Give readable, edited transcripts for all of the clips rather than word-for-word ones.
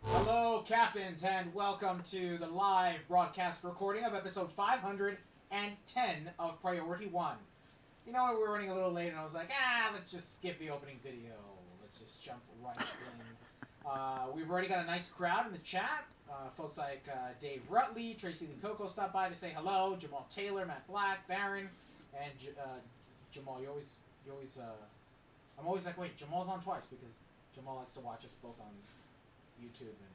Hello, captains, and welcome to the live broadcast recording of episode 510 of Priority 1. You know what, we're running a little late, and I was like, let's just skip the opening video. Let's just jump right in. We've already got a nice crowd in the chat. Folks like Dave Rutley, Tracy Lee Coco stopped by to say hello. Jamal Taylor, Matt Black, Baron, and Jamal. I'm always like, wait, Jamal's on twice because Jamal likes to watch us both on YouTube, and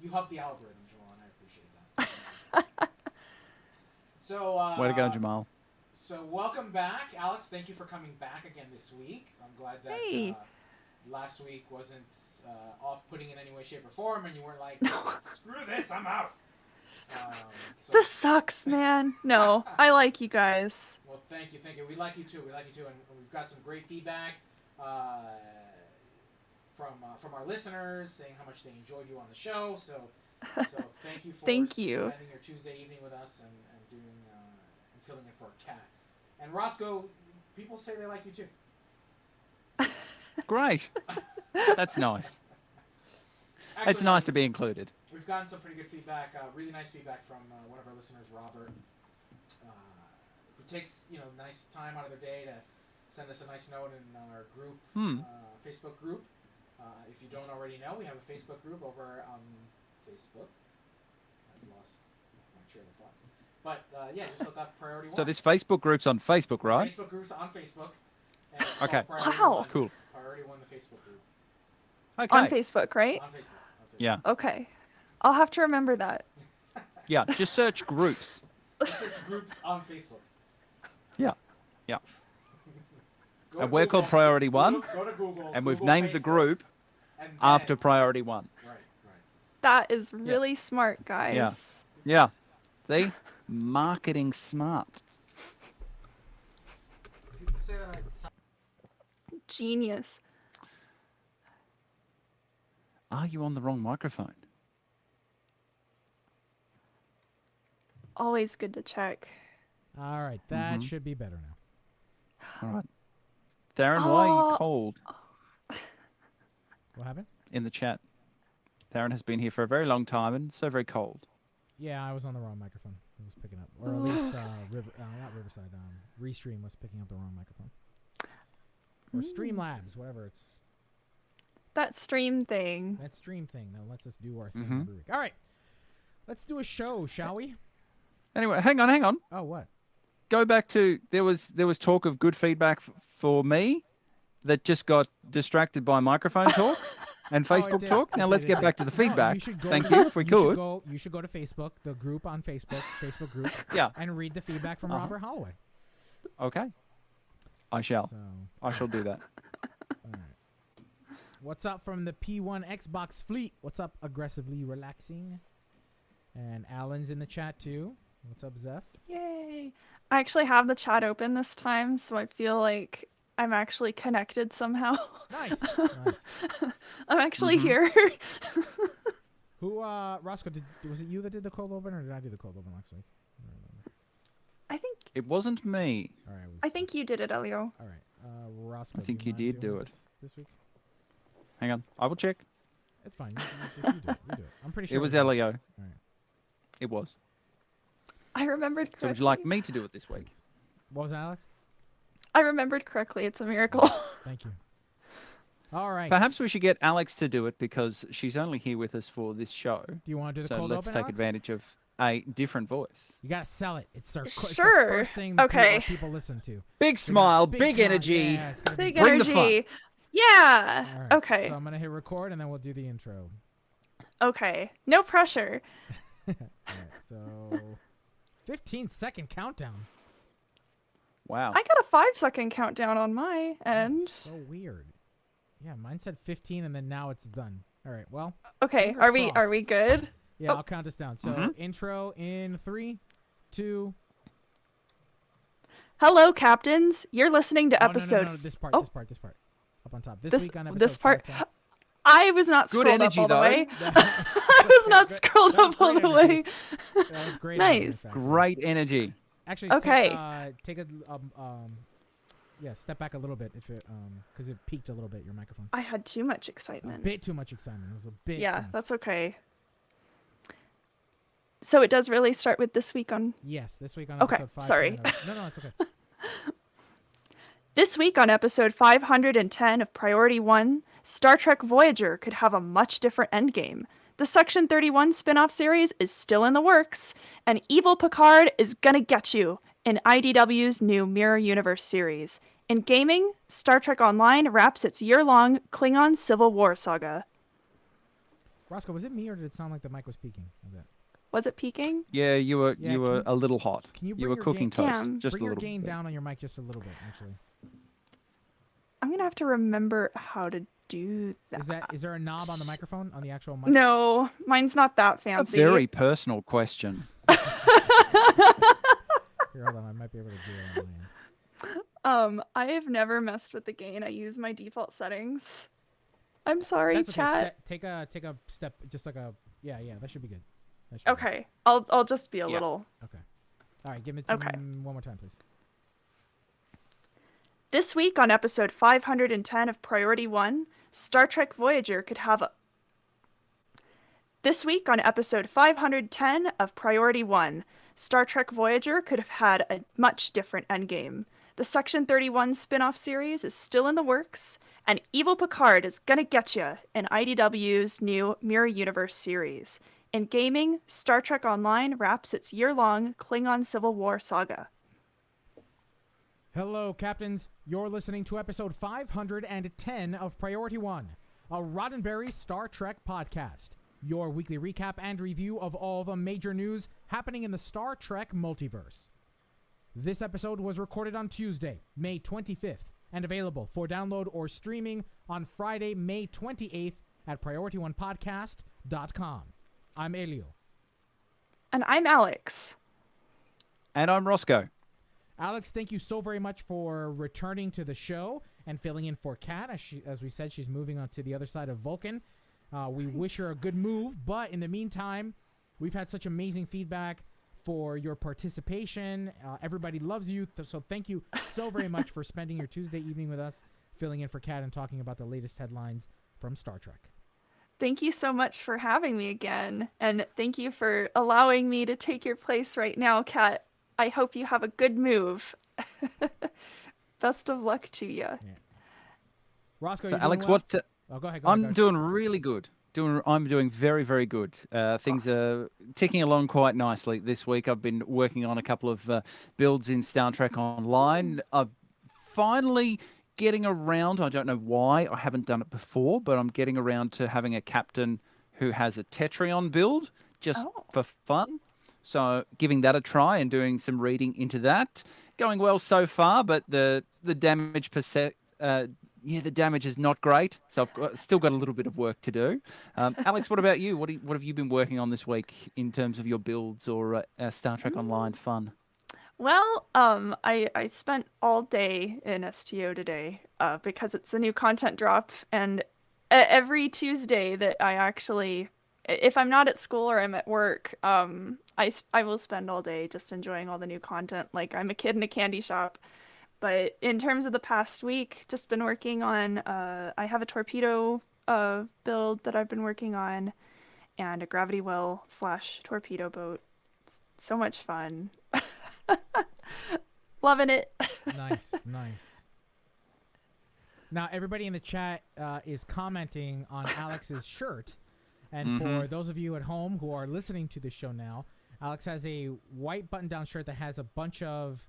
you help the algorithm, Jamal, and I appreciate that. So, way to go, Jamal. So welcome back, Alex. Thank you for coming back again this week. I'm glad that last week wasn't off-putting in any way, shape, or form, and you weren't like, screw this, I'm out. This sucks, man. No, I like you guys. Well, thank you. We like you too, and we've got some great feedback from our listeners saying how much they enjoyed you on the show. So thank you for Thank you. spending your Tuesday evening with us and doing and filling in for a cat. And Roscoe, people say they like you too. Great. That's nice. Actually, It's nice to be included. We've gotten some pretty good feedback, really nice feedback from one of our listeners, Robert, who takes nice time out of their day to send us a nice note in our group, Facebook group. If you don't already know, we have a Facebook group over on Facebook. I've lost my trail of thought. But yeah, just look up Priority 1. So this Facebook group's on Facebook, right? Facebook group's on Facebook. And it's Okay. Wow. Cool. Priority 1, the Facebook group. Okay. On Facebook, right? On Facebook. Yeah. Okay. I'll have to remember that. Yeah. Just search groups. Just search groups on Facebook. Yeah. Yeah. Go And to we're Google. called Priority 1, Go to Google. and we've Google named the Facebook, group and then, after Priority 1. Right. That is really smart, guys. Yeah. See? Marketing smart. People say that Genius. Are you on the wrong microphone? Always good to check. All right, that should be better now. All right. Darren, why are you cold? What happened? In the chat. Darren has been here for a very long time and so very cold. Yeah, I was on the wrong microphone. It was picking up, or at least not Riverside. Restream was picking up the wrong microphone. Or Streamlabs, whatever it's. That stream thing. That stream thing that lets us do our thing every week. All right, let's do a show, shall we? Anyway, hang on. Oh, what? Go back to there was talk of good feedback for me that just got distracted by microphone talk and Facebook talk. Now let's get back to the feedback. Thank you. If we could. You should go to Facebook, the group on Facebook group. Yeah. And read the feedback from Robert Holloway. Okay. I shall. So, I shall do that. all right. What's up from the P1 Xbox fleet? What's up, aggressively relaxing? And Alan's in the chat too. What's up, Zeph? Yay! I actually have the chat open this time, so I feel like I'm actually connected somehow. Nice. Nice. I'm actually here. Who, Roscoe, was it you that did the cold open, or did I do the cold open last week? I don't remember. I think It wasn't me. All right. I think you did it, Elio. All right. Roscoe. I think do you mind did do doing it. this week. Hang on. I will check. It's fine. You do it. You do it. I'm pretty sure It was you. Elio. All right. It was. I remembered correctly. So would you like me to do it this week? What was that, Alex? I remembered correctly. It's a miracle. Thank you. All right. Perhaps we should get Alex to do it because she's only here with us for this show. Do you want to do the So cold let's open, take Alex? advantage of a different voice. You gotta sell it. It's our it's the Sure. first thing that Okay. people listen to. Big smile, Big big smile. energy. Yeah, it's gonna be Big great. Bring the fun. energy. Yeah. All right. Okay. So I'm gonna hit record and then we'll do the intro. Okay. No pressure. All right. So 15-second countdown. Wow. I got a 5-second countdown on my end. So weird. Yeah, mine said 15 and then now it's done. All right. Well, Okay. Fingers Are we crossed. good? yeah, Oh. I'll count us down. So intro in 3, 2. Hello, captains. You're listening to Oh, episode. no. This part. Oh. This part. Up on top. This This week on episode this part. 510. I was not Good scrolled energy, up all the though. way. I was not Good- scrolled that was up all great the energy. way. That was great. Nice. energy, in fact. Great energy. Actually, Okay. take a step back a little bit if it because it peaked a little bit your microphone. I had too much A excitement. bit too much excitement. It was a bit. too Yeah, much. that's okay. So it does really start with this week on. Yes, this week on Okay, episode 5. sorry. No, it's okay. This week on episode 510 of Priority 1, Star Trek Voyager could have a much different endgame. The Section 31 spin-off series is still in the works, and Evil Picard is gonna get you in IDW's new Mirror Universe series. In gaming, Star Trek Online wraps its year-long Klingon Civil War saga. Roscoe, was it me or did it sound like the mic was peaking a bit? Was it peaking? Yeah, you were Yeah, you were can- a little hot. Can you You bring were your cooking gain- toast, Damn. just Bring a your little gain bit. down on your mic just a little bit, actually. I'm gonna have to remember how to do that. Is there a knob on the microphone on the actual mic? No, mine's not that It's a fancy. very personal question. Here, hold on. I might be able to do it on my end. I have never messed with the gain. I use my default settings. I'm sorry, That's okay. chat. Take a step, just like a yeah. That should be good. That should be good. Okay, I'll just be a Yeah. little. Okay. All right. Give it Okay. one more time, please. This week on episode 510 of Priority 1, Star Trek Voyager could have a. This week on episode 510 of Priority 1, Star Trek Voyager could have had a much different endgame. The Section 31 spin-off series is still in the works, and Evil Picard is gonna get ya in IDW's new Mirror Universe series. In gaming, Star Trek Online wraps its year-long Klingon Civil War saga. Hello, captains. You're listening to episode 510 of Priority 1, a Roddenberry Star Trek podcast. Your weekly recap and review of all the major news happening in the Star Trek multiverse. This episode was recorded on Tuesday, May 25th, and available for download or streaming on Friday, May 28th at PriorityOnePodcast.com. I'm Elio. And I'm Alex. And I'm Roscoe. Alex, thank you so very much for returning to the show and filling in for Kat. As we said, she's moving on to the other side of Vulcan. We wish her a good move, but in the meantime, we've had such amazing feedback for your participation. Everybody loves you, so thank you so very much for spending your Tuesday evening with us, filling in for Kat and talking about the latest headlines from Star Trek. Thank you so much for having me again, and thank you for allowing me to take your place right now, Kat. I hope you have a good move. Best of luck to you. Yeah. Roscoe, So you Alex, doing well? what? Oh, go ahead. I'm doing really good. I'm doing very, very good. Things are ticking along quite nicely this week. I've been working on a couple of builds in Star Trek Online. I'm finally getting around. I don't know why I haven't done it before, but I'm getting around to having a captain who has a Tetrion build just for fun. So giving that a try and doing some reading into that. Going well so far, but the damage yeah, the damage is not great. So still got a little bit of work to do. Alex, what about you? What have you been working on this week in terms of your builds or Star Trek Online fun? Well, I spent all day in STO today because it's a new content drop, and every Tuesday that I actually, if I'm not at school or I'm at work, I will spend all day just enjoying all the new content. Like I'm a kid in a candy shop. But in terms of the past week, just been working on, I have a torpedo build that I've been working on, and a gravity well / torpedo boat. It's so much fun. Loving it. Nice. Now, everybody in the chat is commenting on Alex's shirt. And for those of you at home who are listening to the show now, Alex has a white button-down shirt that has a bunch of...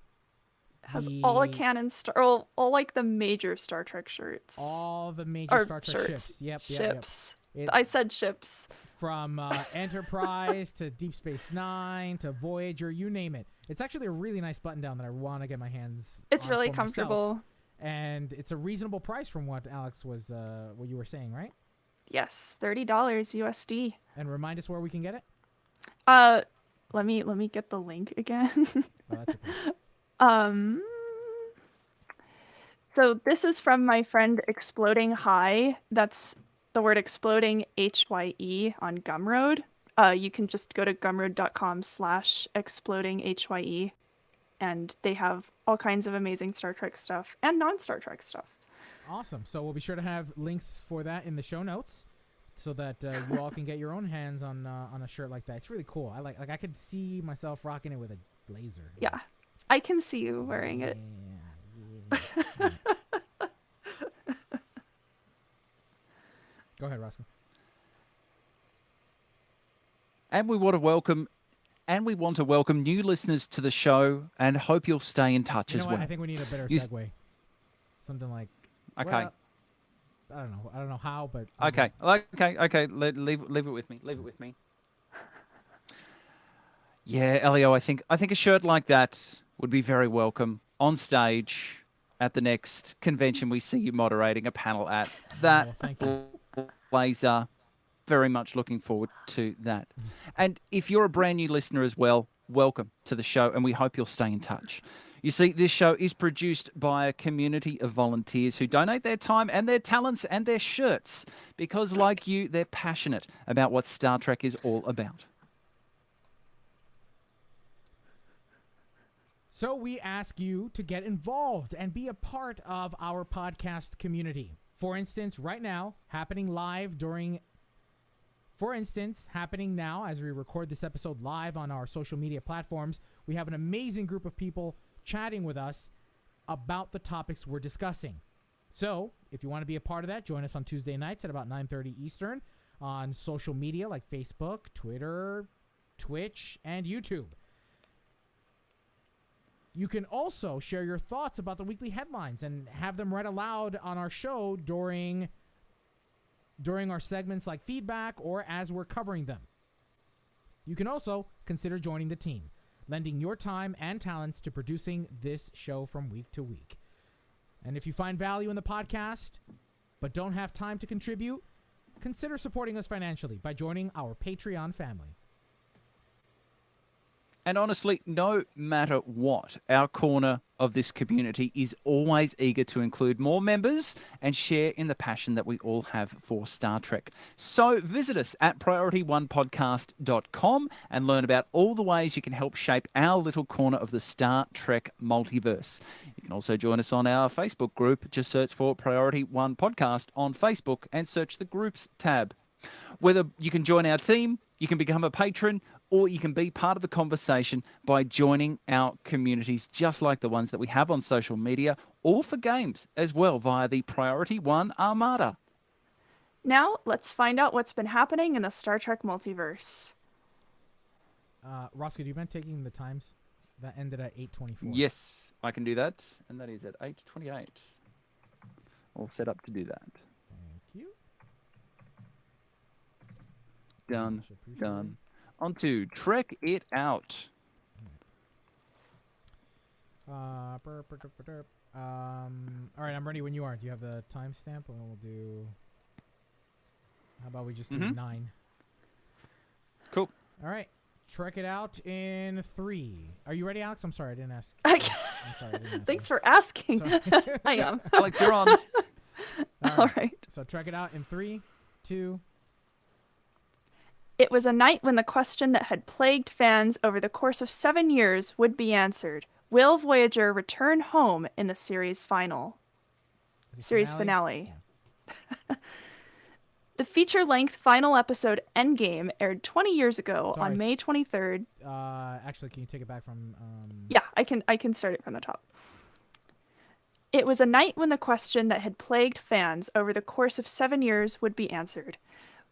Has all the canon all like the major Star Trek shirts. All the major Star Trek shirts. ships. Yep. Ships. I said ships. From Enterprise to Deep Space Nine to Voyager, you name it. It's actually a really nice button down that I want to get my hands It's on really for comfortable. myself. And it's a reasonable price from what Alex was, what you were saying, right? Yes, $30 USD. And remind us where we can get it. Let me get the link again. Oh, that's okay. So this is from my friend Exploding High. That's the word exploding HYE on Gumroad. You can just go to gumroad.com/exploding HYE, and they have all kinds of amazing Star Trek stuff and non-Star Trek stuff. Awesome. So we'll be sure to have links for that in the show notes, so that you all can get your own hands on a shirt like that. It's really cool. I like I could see myself rocking it with a blazer. Yeah, I can see you wearing it. Yeah. Go ahead, Roscoe. And we want to welcome new listeners to the show, and hope you'll stay in touch as well. I think we need a better segue. Something like... Okay. Well, I don't know how, but... Okay. Leave it with me. Leave it with me. Yeah, Elio, I think a shirt like that would be very welcome on stage at the next convention we see you moderating a panel at. That thank you. blazer, very much looking forward to that. And if you're a brand new listener as well, welcome to the show, and we hope you'll stay in touch. You see, this show is produced by a community of volunteers who donate their time and their talents and their shirts because, like you, they're passionate about what Star Trek is all about. So we ask you to get involved and be a part of our podcast community. For instance, right now, happening now as we record this episode live on our social media platforms, we have an amazing group of people chatting with us about the topics we're discussing. So if you want to be a part of that, join us on Tuesday nights at about 9:30 Eastern on social media like Facebook, Twitter, Twitch, and YouTube. You can also share your thoughts about the weekly headlines and have them read aloud on our show during our segments like feedback or as we're covering them. You can also consider joining the team, lending your time and talents to producing this show from week to week. And if you find value in the podcast but don't have time to contribute, consider supporting us financially by joining our Patreon family. And honestly, no matter what, our corner of this community is always eager to include more members and share in the passion that we all have for Star Trek. So visit us at PriorityOnePodcast.com and learn about all the ways you can help shape our little corner of the Star Trek multiverse. You can also join us on our Facebook group. Just search for Priority One Podcast on Facebook and search the Groups tab. Whether you can join our team, you can become a patron, or you can be part of the conversation by joining our communities just like the ones that we have on social media, or for games as well via the Priority One Armada. Now, let's find out what's been happening in the Star Trek multiverse. Roscoe, do you mind taking the times? That ended at 8:24. Yes, I can do that, and that is at 8:28. All set up to do that. Thank you. Done. On to Trek It Out. All right, I'm ready when you are. Do you have the timestamp? And we'll do. How about we just do 9? Cool. All right. Trek it out in 3. Are you ready, Alex? I'm sorry, I didn't ask. I I'm sorry, I didn't ask. Thanks for asking. Sorry. I am. Alex, you're on. All right. So trek it out in 3, 2. It was a night when the question that had plagued fans over the course of 7 years would be answered. Will Voyager return home in the series final? Series finale. Yeah. The feature-length final episode Endgame aired 20 years ago Sorry, on May 23rd. Actually, can you take it back from? Yeah, I can start it from the top. It was a night when the question that had plagued fans over the course of 7 years would be answered.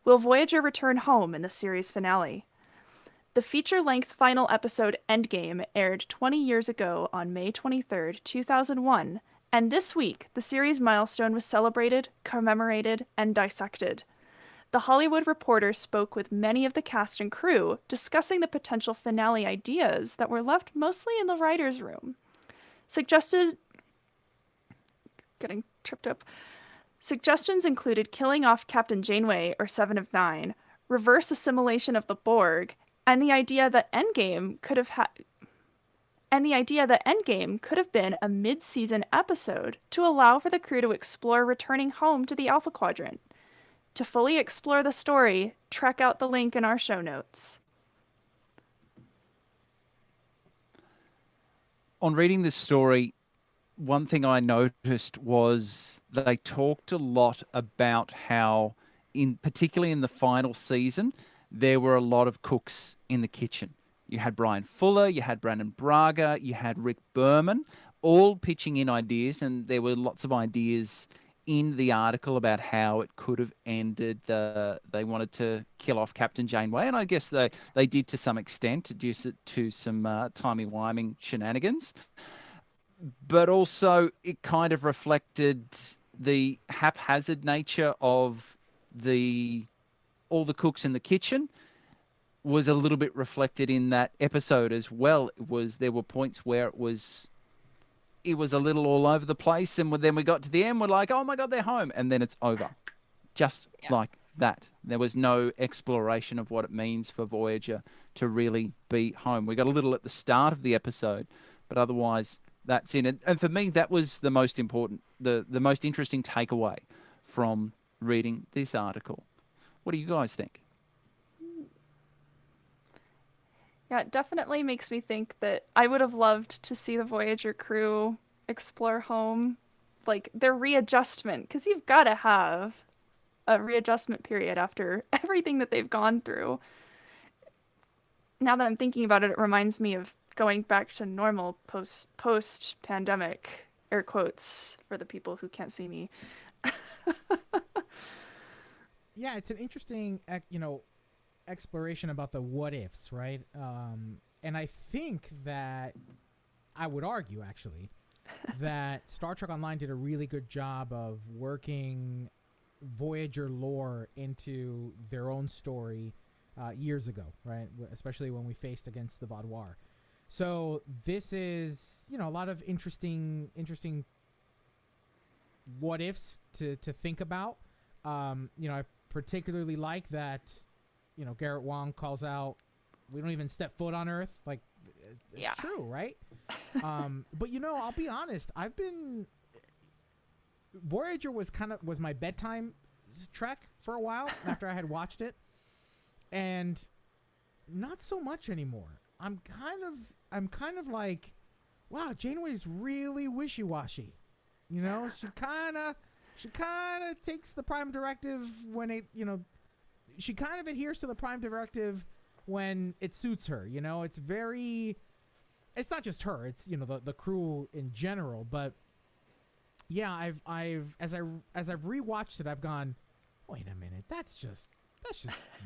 Will Voyager return home in the series finale? The feature-length final episode Endgame aired 20 years ago on May 23rd, 2001, and this week the series milestone was celebrated, commemorated, and dissected. The Hollywood Reporter spoke with many of the cast and crew, discussing the potential finale ideas that were left mostly in the writer's room. Suggestions included killing off Captain Janeway or Seven of Nine, reverse assimilation of the Borg, and the idea that Endgame could have been a mid-season episode to allow for the crew to explore returning home to the Alpha Quadrant. To fully explore the story, check out the link in our show notes. On reading this story, one thing I noticed was that they talked a lot about how, particularly in the final season, there were a lot of cooks in the kitchen. You had Brian Fuller, you had Brandon Braga, you had Rick Berman, all pitching in ideas, and there were lots of ideas in the article about how it could have ended. They wanted to kill off Captain Janeway, and I guess they did to some extent, due to some timey-wiming shenanigans. But also, it kind of reflected the haphazard nature of all the cooks in the kitchen. Was a little bit reflected in that episode as well. There were points where it was a little all over the place, and then we got to the end, we're like, oh my god, they're home, and then it's over, just like that. There was no exploration of what it means for Voyager to really be home. We got a little at the start of the episode, but otherwise that's in it. And for me, that was the most important, the most interesting takeaway from reading this article. What do you guys think? Yeah, it definitely makes me think that I would have loved to see the Voyager crew explore home, like their readjustment, because you've got to have a readjustment period after everything that they've gone through. Now that I'm thinking about it, it reminds me of going back to normal post-pandemic, air quotes for the people who can't see me. Yeah, it's an interesting, exploration about the what ifs, right? And I think that I would argue actually that Star Trek Online did a really good job of working Voyager lore into their own story years ago, right? Especially when we faced against the Vaudoir. So this is, a lot of interesting what ifs to think about. I particularly like that. Garrett Wang calls out, we don't even step foot on Earth. Like, it's true, right? But I'll be honest. Voyager was my bedtime trek for a while after I had watched it, and not so much anymore. I'm kind of like, wow, Janeway's really wishy-washy. She kind of takes the Prime Directive when it, she kind of adheres to the Prime Directive when it suits her. It's not just her, it's the crew in general. But yeah, as I've rewatched it, I've gone, wait a minute, that's just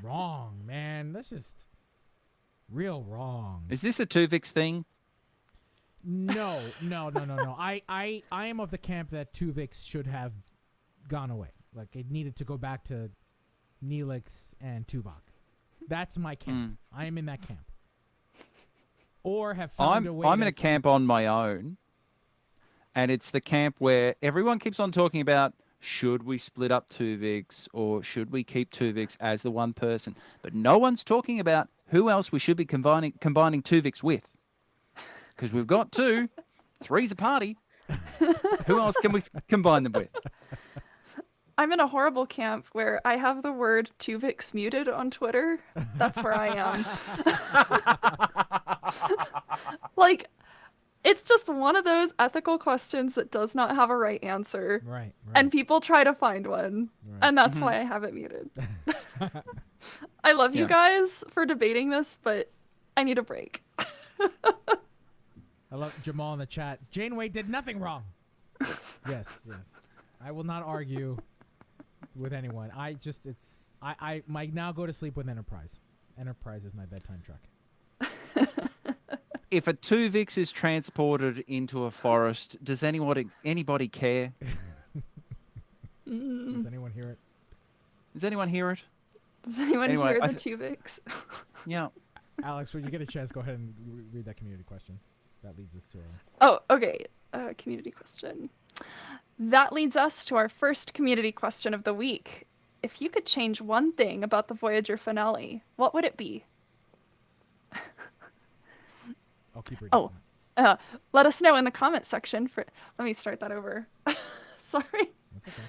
wrong, man. That's just real wrong. Is this a Tuvix thing? No. I am of the camp that Tuvix should have gone away. Like, it needed to go back to Neelix and Tuvok. That's my camp. I am in that camp. Or have found a way. I'm in a camp on my own, and it's the camp where everyone keeps on talking about, should we split up Tuvix or should we keep Tuvix as the one person? But no one's talking about who else we should be combining Tuvix with. Because we've got two, three's a party. Who else can we combine them with? I'm in a horrible camp where I have the word Tuvix muted on Twitter. That's where I am. Like, it's just one of those ethical questions that does not have a right answer. Right. And people try to find one. Right. And that's why I have it muted. I love you guys for debating this, but I need a break. I love Jamal in the chat. Janeway did nothing wrong. Yes. I will not argue with anyone. I might now go to sleep with Enterprise. Enterprise is my bedtime truck. If a Tuvix is transported into a forest, does anybody care? Does anyone hear it? Does anyone hear it? Does anyone Anyway, hear the Tuvix? Yeah. Alex, when you get a chance, go ahead and read that community question. That leads us to Oh, okay. Community question. That leads us to our first community question of the week. If you could change one thing about the Voyager finale, what would it be? I'll keep reading. Oh, let us know in the comment section for... Let me start that over. Sorry. That's okay.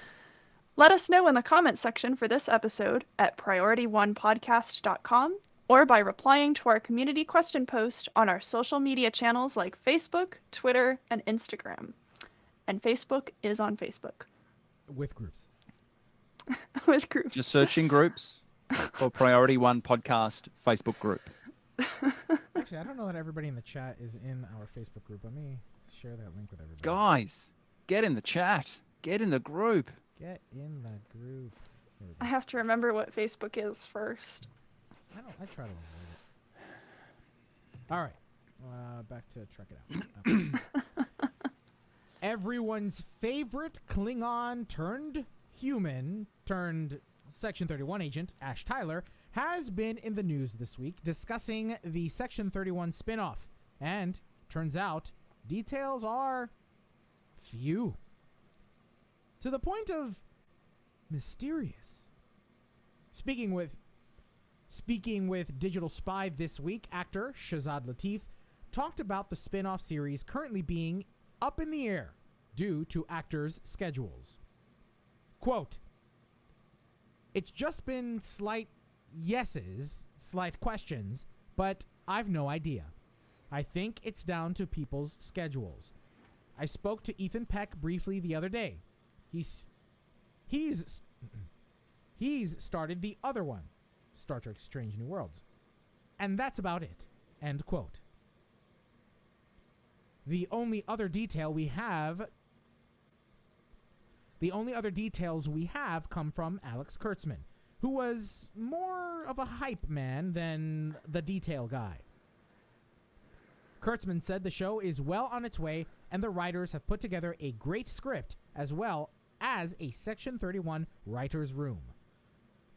Let us know in the comment section for this episode at priorityonepodcast.com or by replying to our community question post on our social media channels like Facebook, Twitter, and Instagram. And Facebook is on Facebook. With groups. With groups. Just searching groups or Priority One Podcast Facebook group. Actually, I don't know that everybody in the chat is in our Facebook group. Let me share that link with everybody. Guys, get in the chat. Get in the group. Get in the group. There we go. I have to remember what Facebook is first. I try to avoid it. All right. Back to Trek It Out. Everyone's favorite Klingon turned human turned Section 31 agent, Ash Tyler, has been in the news this week discussing the Section 31 spinoff. And turns out details are few. To the point of mysterious. Speaking with Digital Spy this week, actor Shazad Latif talked about the spin-off series currently being up in the air due to actors' schedules. Quote, "It's just been slight yeses, slight questions, but I've no idea. I think it's down to people's schedules. I spoke to Ethan Peck briefly the other day. He's started the other one, Star Trek Strange New Worlds. And that's about it." End quote. The only other details we have come from Alex Kurtzman, who was more of a hype man than the detail guy. Kurtzman said the show is well on its way and the writers have put together a great script as well as a Section 31 writer's room.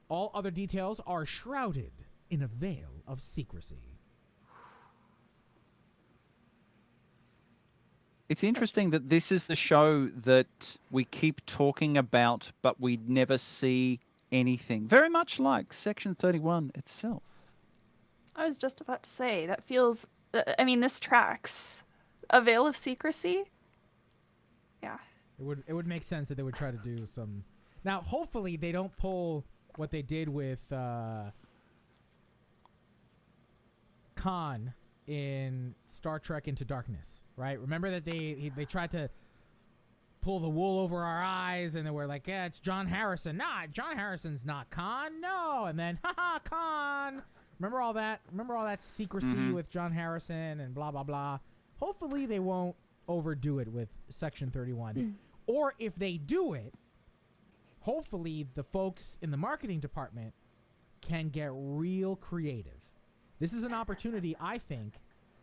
All other details are shrouded in a veil of secrecy. It's interesting that this is the show that we keep talking about, but we never see anything. Very much like Section 31 itself. I was just about to say, that feels... I mean, this tracks. A veil of secrecy? Yeah. It would make sense that they would try to do some... Now, hopefully they don't pull what they did with Khan in Star Trek Into Darkness, right? Remember that they tried to pull the wool over our eyes and they were like, yeah, it's John Harrison. Nah, John Harrison's not Khan. No. And then, haha, Khan. Remember all that? Remember all that secrecy with John Harrison and blah, blah, blah. Hopefully they won't overdo it with Section 31. Or if they do it, hopefully the folks in the marketing department can get real creative. This is an opportunity, I think,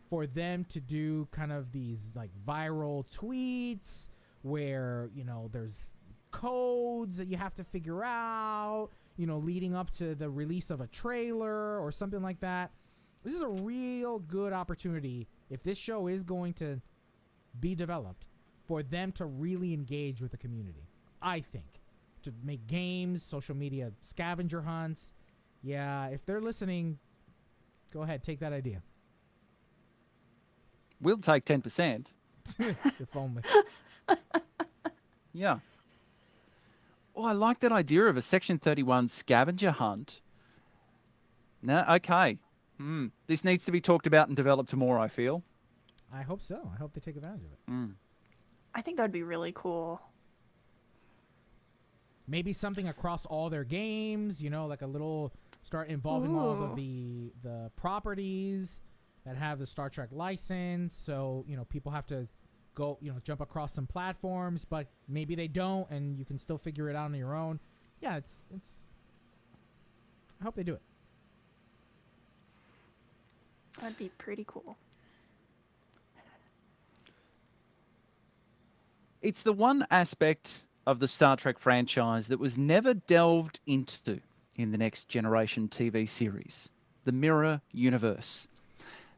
for them to do kind of these like viral tweets where, you know, there's codes that you have to figure out, you know, leading up to the release of a trailer or something like that. This is a real good opportunity, if this show is going to be developed, for them to really engage with the community. I think to make games, social media scavenger hunts. Yeah, if they're listening, go ahead, take that idea. We'll take 10%. If only. Yeah. Oh, I like that idea of a Section 31 scavenger hunt. No, okay. This needs to be talked about and developed more, I feel. I hope so. I hope they take advantage of it. I think that'd be really cool. Maybe something across all their games, like a little start involving all of the properties that have the Star Trek license. So, people have to go, jump across some platforms, but maybe they don't, and you can still figure it out on your own. Yeah, it's I hope they do it. That'd be pretty cool. It's the one aspect of the Star Trek franchise that was never delved into in the Next Generation TV series, the Mirror Universe.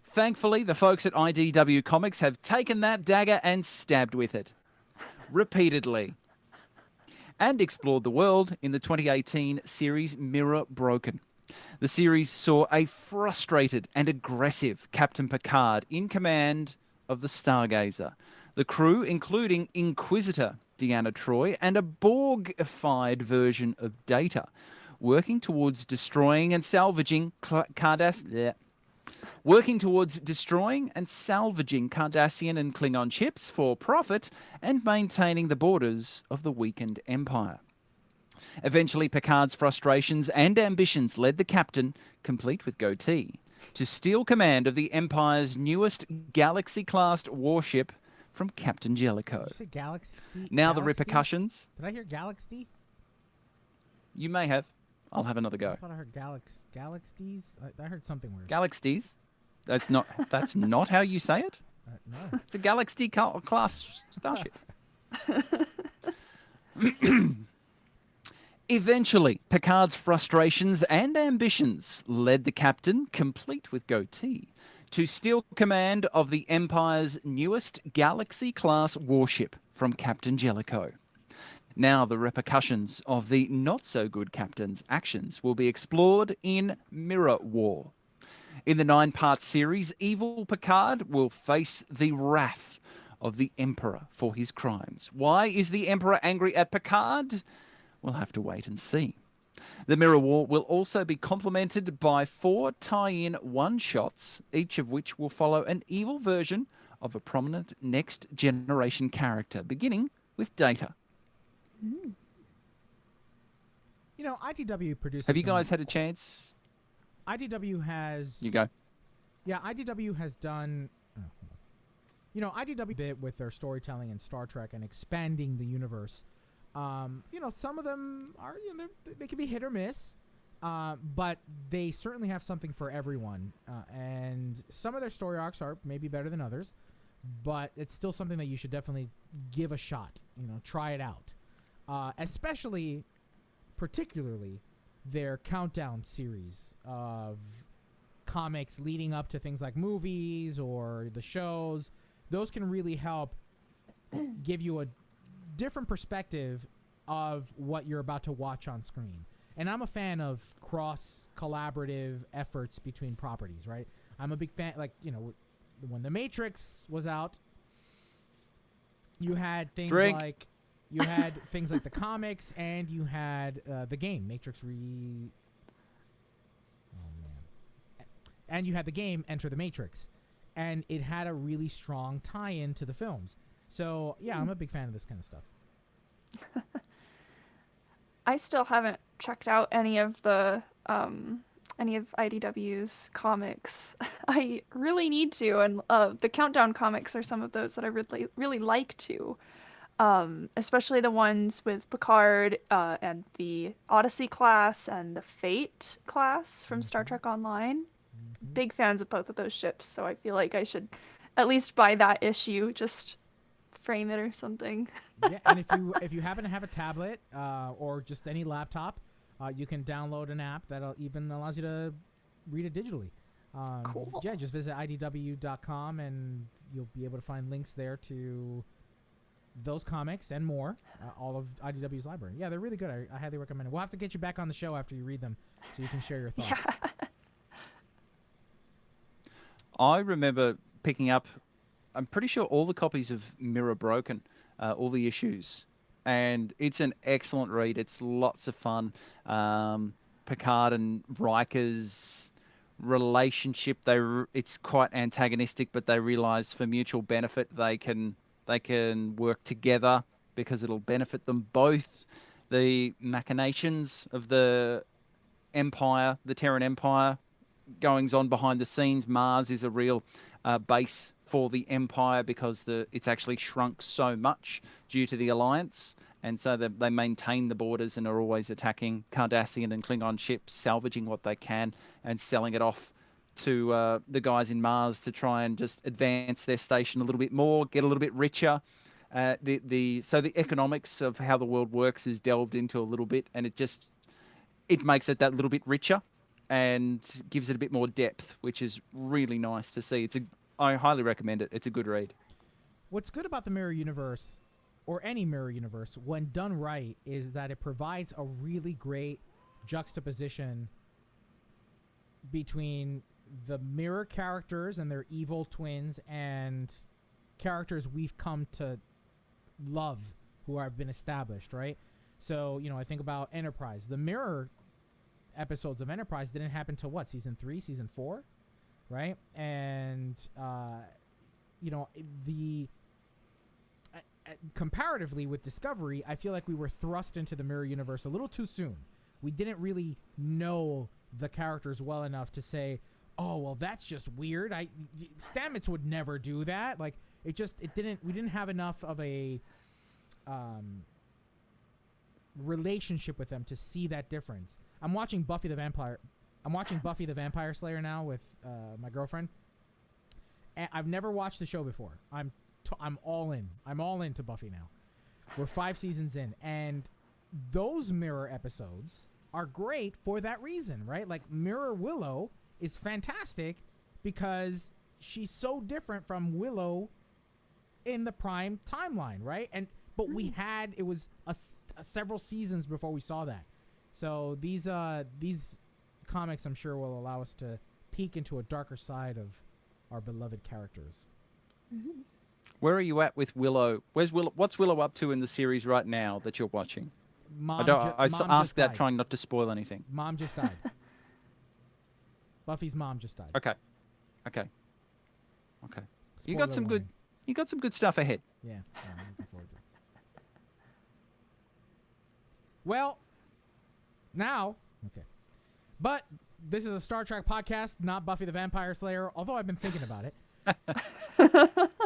Thankfully, the folks at IDW Comics have taken that dagger and stabbed with it repeatedly and explored the world in the 2018 series Mirror Broken. The series saw a frustrated and aggressive Captain Picard in command of the Stargazer. The crew, including Inquisitor Deanna Troi and a Borg-ified version of Data, working towards destroying and salvaging Cardassian and Klingon ships for profit and maintaining the borders of the weakened Empire. Eventually, Picard's frustrations and ambitions led the captain, complete with goatee, to steal command of the Empire's newest Galaxy-class warship from Captain Jellicoe. Did you say Galaxy? Now Galaxy? the repercussions. Did I hear Galaxy? You may have. I'll have another I go. thought I heard Galaxies. I heard something weird. Galaxies. That's not how you say it. No. It's a Galaxy-class starship. Eventually, Picard's frustrations and ambitions led the captain, complete with goatee, to steal command of the Empire's newest Galaxy-class warship from Captain Jellicoe. Now the repercussions of the not-so-good captain's actions will be explored in Mirror War. In the 9-part series, Evil Picard will face the wrath of the Emperor for his crimes. Why is the Emperor angry at Picard? We'll have to wait and see. The Mirror War will also be complemented by 4 tie-in one-shots, each of which will follow an evil version of a prominent next-generation character, beginning with Data. IDW produces. Have you guys had a chance? IDW has. You go. Yeah, IDW has done. IDW bit with their storytelling in Star Trek and expanding the universe. Some of them are, they can be hit or miss, but they certainly have something for everyone. And some of their story arcs are maybe better than others, but it's still something that you should definitely give a shot. Try it out. Particularly, their countdown series of comics leading up to things like movies or the shows. Those can really help give you a different perspective of what you're about to watch on screen. And I'm a fan of cross-collaborative efforts between properties, right? I'm a big fan, when The Matrix was out, you had things like the comics, and you had the game, and you had the game Enter the Matrix. And it had a really strong tie-in to the films. So, yeah, I'm a big fan of this kind of stuff. I still haven't checked out any of IDW's comics. I really need to, and the Countdown comics are some of those that I really like to. Especially the ones with Picard and the Odyssey class and the Fate class from Star Trek Online. Big fans of both of those ships, so I feel like I should at least buy that issue, just frame it or something. Yeah, and if you happen to have a tablet or just any laptop, you can download an app that even allows you to read it digitally. Cool. Yeah, just visit idw.com and you'll be able to find links there to those comics and more, all of IDW's library. Yeah, they're really good. I highly recommend it. We'll have to get you back on the show after you read them so you can share your thoughts. Yeah. I remember picking up, I'm pretty sure, all the copies of Mirror Broken, all the issues. And it's an excellent read. It's lots of fun. Picard and Riker's relationship, it's quite antagonistic, but they realize for mutual benefit they can work together because it'll benefit them both. The machinations of the Empire, the Terran Empire, goings on behind the scenes. Mars is a real base for the Empire because it's actually shrunk so much due to the Alliance, and so they maintain the borders and are always attacking Cardassian and Klingon ships, salvaging what they can and selling it off to the guys in Mars to try and just advance their station a little bit more, get a little bit richer. So the economics of how the world works is delved into a little bit, and it makes it that little bit richer and gives it a bit more depth, which is really nice to see. I highly recommend it. It's a good read. What's good about the Mirror Universe, or any Mirror Universe, when done right, is that it provides a really great juxtaposition between the Mirror characters and their evil twins and characters we've come to love who have been established, right? So, I think about Enterprise. The Mirror episodes of Enterprise didn't happen till what? Season 3, Season 4? Right? And, comparatively with Discovery, I feel like we were thrust into the Mirror Universe a little too soon. We didn't really know the characters well enough to say, oh, well, that's just weird. Stamets would never do that. Like, we didn't have enough of a relationship with them to see that difference. I'm watching Buffy the Vampire Slayer now with my girlfriend. And I've never watched the show before. I'm all in. I'm all into Buffy now. We're 5 seasons in, and those Mirror episodes are great for that reason, right? Like, Mirror Willow is fantastic because she's so different from Willow in the Prime timeline, right? But it was several seasons before we saw that. So these comics, I'm sure, will allow us to peek into a darker side of our beloved characters. Mm-hmm. Where are you at with Willow? What's Willow up to in the series right now that you're watching? Mom I asked that died. trying not to spoil anything. Mom just died. Buffy's mom just died. Okay. You got Spoiler warning. You got some good stuff ahead. Yeah, I'm looking forward to it. Well, now, okay. But this is a Star Trek podcast, not Buffy the Vampire Slayer, although I've been thinking about it.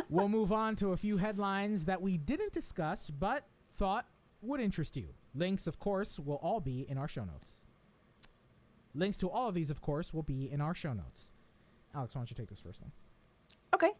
We'll move on to a few headlines that we didn't discuss, but thought would interest you. Links, of course, will all be in our show notes. Links to all of these, of course, will be in our show notes. Alex, why don't you take this first one? Okay.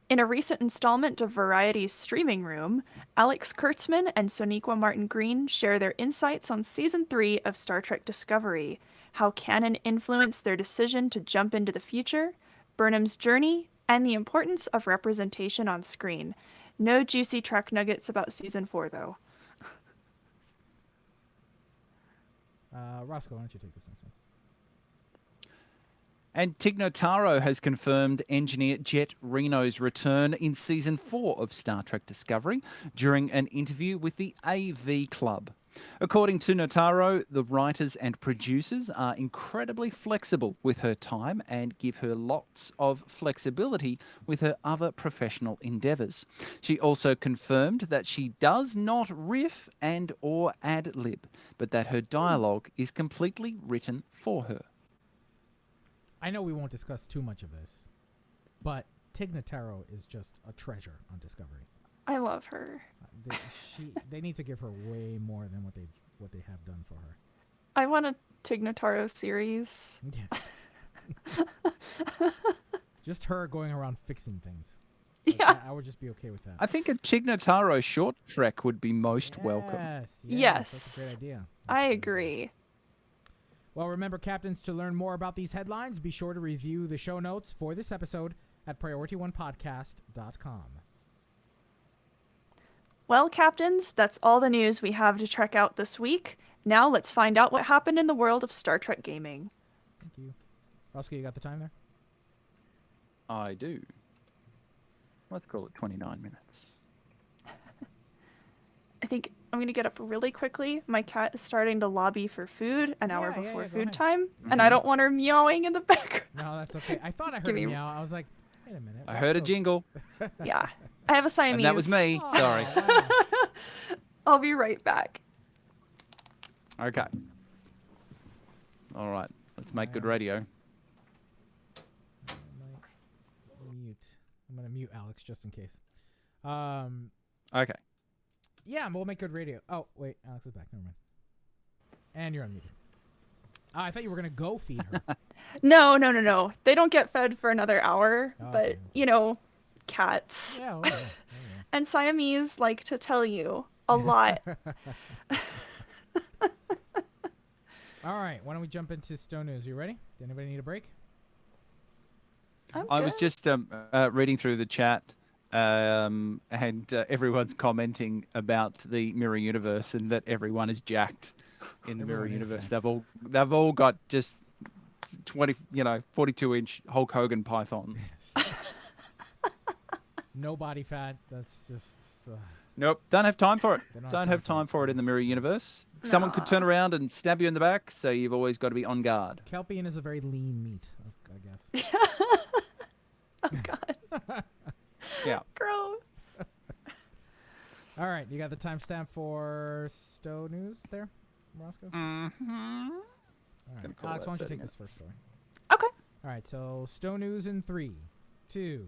In a recent installment of Variety's Streaming Room, Alex Kurtzman and Sonequa Martin-Green share their insights on Season 3 of Star Trek Discovery, how canon influenced their decision to jump into the future, Burnham's journey, and the importance of representation on screen. No juicy Trek nuggets about Season 4, though. Roscoe, why don't you take this next one? And Tig Notaro has confirmed engineer Jet Reno's return in Season 4 of Star Trek Discovery during an interview with the AV Club. According to Notaro, the writers and producers are incredibly flexible with her time and give her lots of flexibility with her other professional endeavours. She also confirmed that she does not riff and or ad-lib, but that her dialogue is completely written for her. I know we won't discuss too much of this, but Tig Notaro is just a treasure on Discovery. I love her. They need to give her way more than what they have done for her. I want a Tig Notaro series. Yes. Just her going around fixing things. Yeah. I would just be okay with that. I think a Tig Notaro short trek would be most welcome. Yes. That's a Yes. great idea. I agree. Well, remember, Captains, to learn more about these headlines, be sure to review the show notes for this episode at PriorityOnePodcast.com. Well, Captains, that's all the news we have to check out this week. Now let's find out what happened in the world of Star Trek gaming. Thank you. Roscoe, you got the time there? I do. Let's call it 29 minutes. I think I'm going to get up really quickly. My cat is starting to lobby for food an hour before go food ahead. time, and I don't want her meowing in the background. No, that's okay. I thought I heard Give a me- meow. I was like, wait a minute. I heard a Roscoe. jingle, Yeah. I have a Siamese. and that was me. Oh, Sorry. wow. I'll be right back. Okay. All right. Let's make good radio. I might mute. I'm gonna mute Alex just in case. Okay. Yeah, we'll make good radio. Oh wait, Alex is back. Never mind. And you're unmuted. I thought you were gonna go feed her. No. They don't get fed for another hour, Oh, but, okay. you know, cats. Yeah. Oh, yeah. And Siamese like to tell you a lot. All right. Why don't we jump into Stone News? You ready? Does anybody need a break? I was good. just reading through the chat, and everyone's commenting about the mirror universe and that everyone is jacked in the mirror Everyone is universe. jacked. They've all got just 42-inch Hulk Hogan pythons. No body fat. That's just. Nope, don't have time for it. They don't have Don't time have for it. time for it in the mirror universe. Someone could turn around and stab you in the back, so you've always got to be on guard. Kelpian is a very lean meat, I guess. Oh, God. Yeah. Gross. All right. You got the timestamp for Stowe News there, Roscoe? Mm-hmm. All right. Gonna call Alex, that why don't you 30 take this first story? Okay. All right. So Stowe News in 3, 2.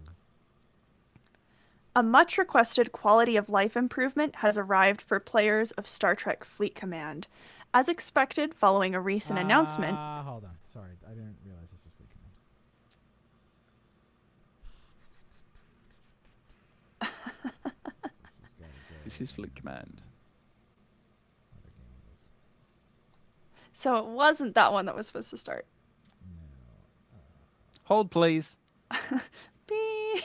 A much requested quality of life improvement has arrived for players of Star Trek Fleet Command. As expected, following a recent announcement. Hold on. Sorry, I didn't realize this was Fleet Command. This is Fleet Command. So it wasn't that one that was supposed to start. Hold, please. Beep.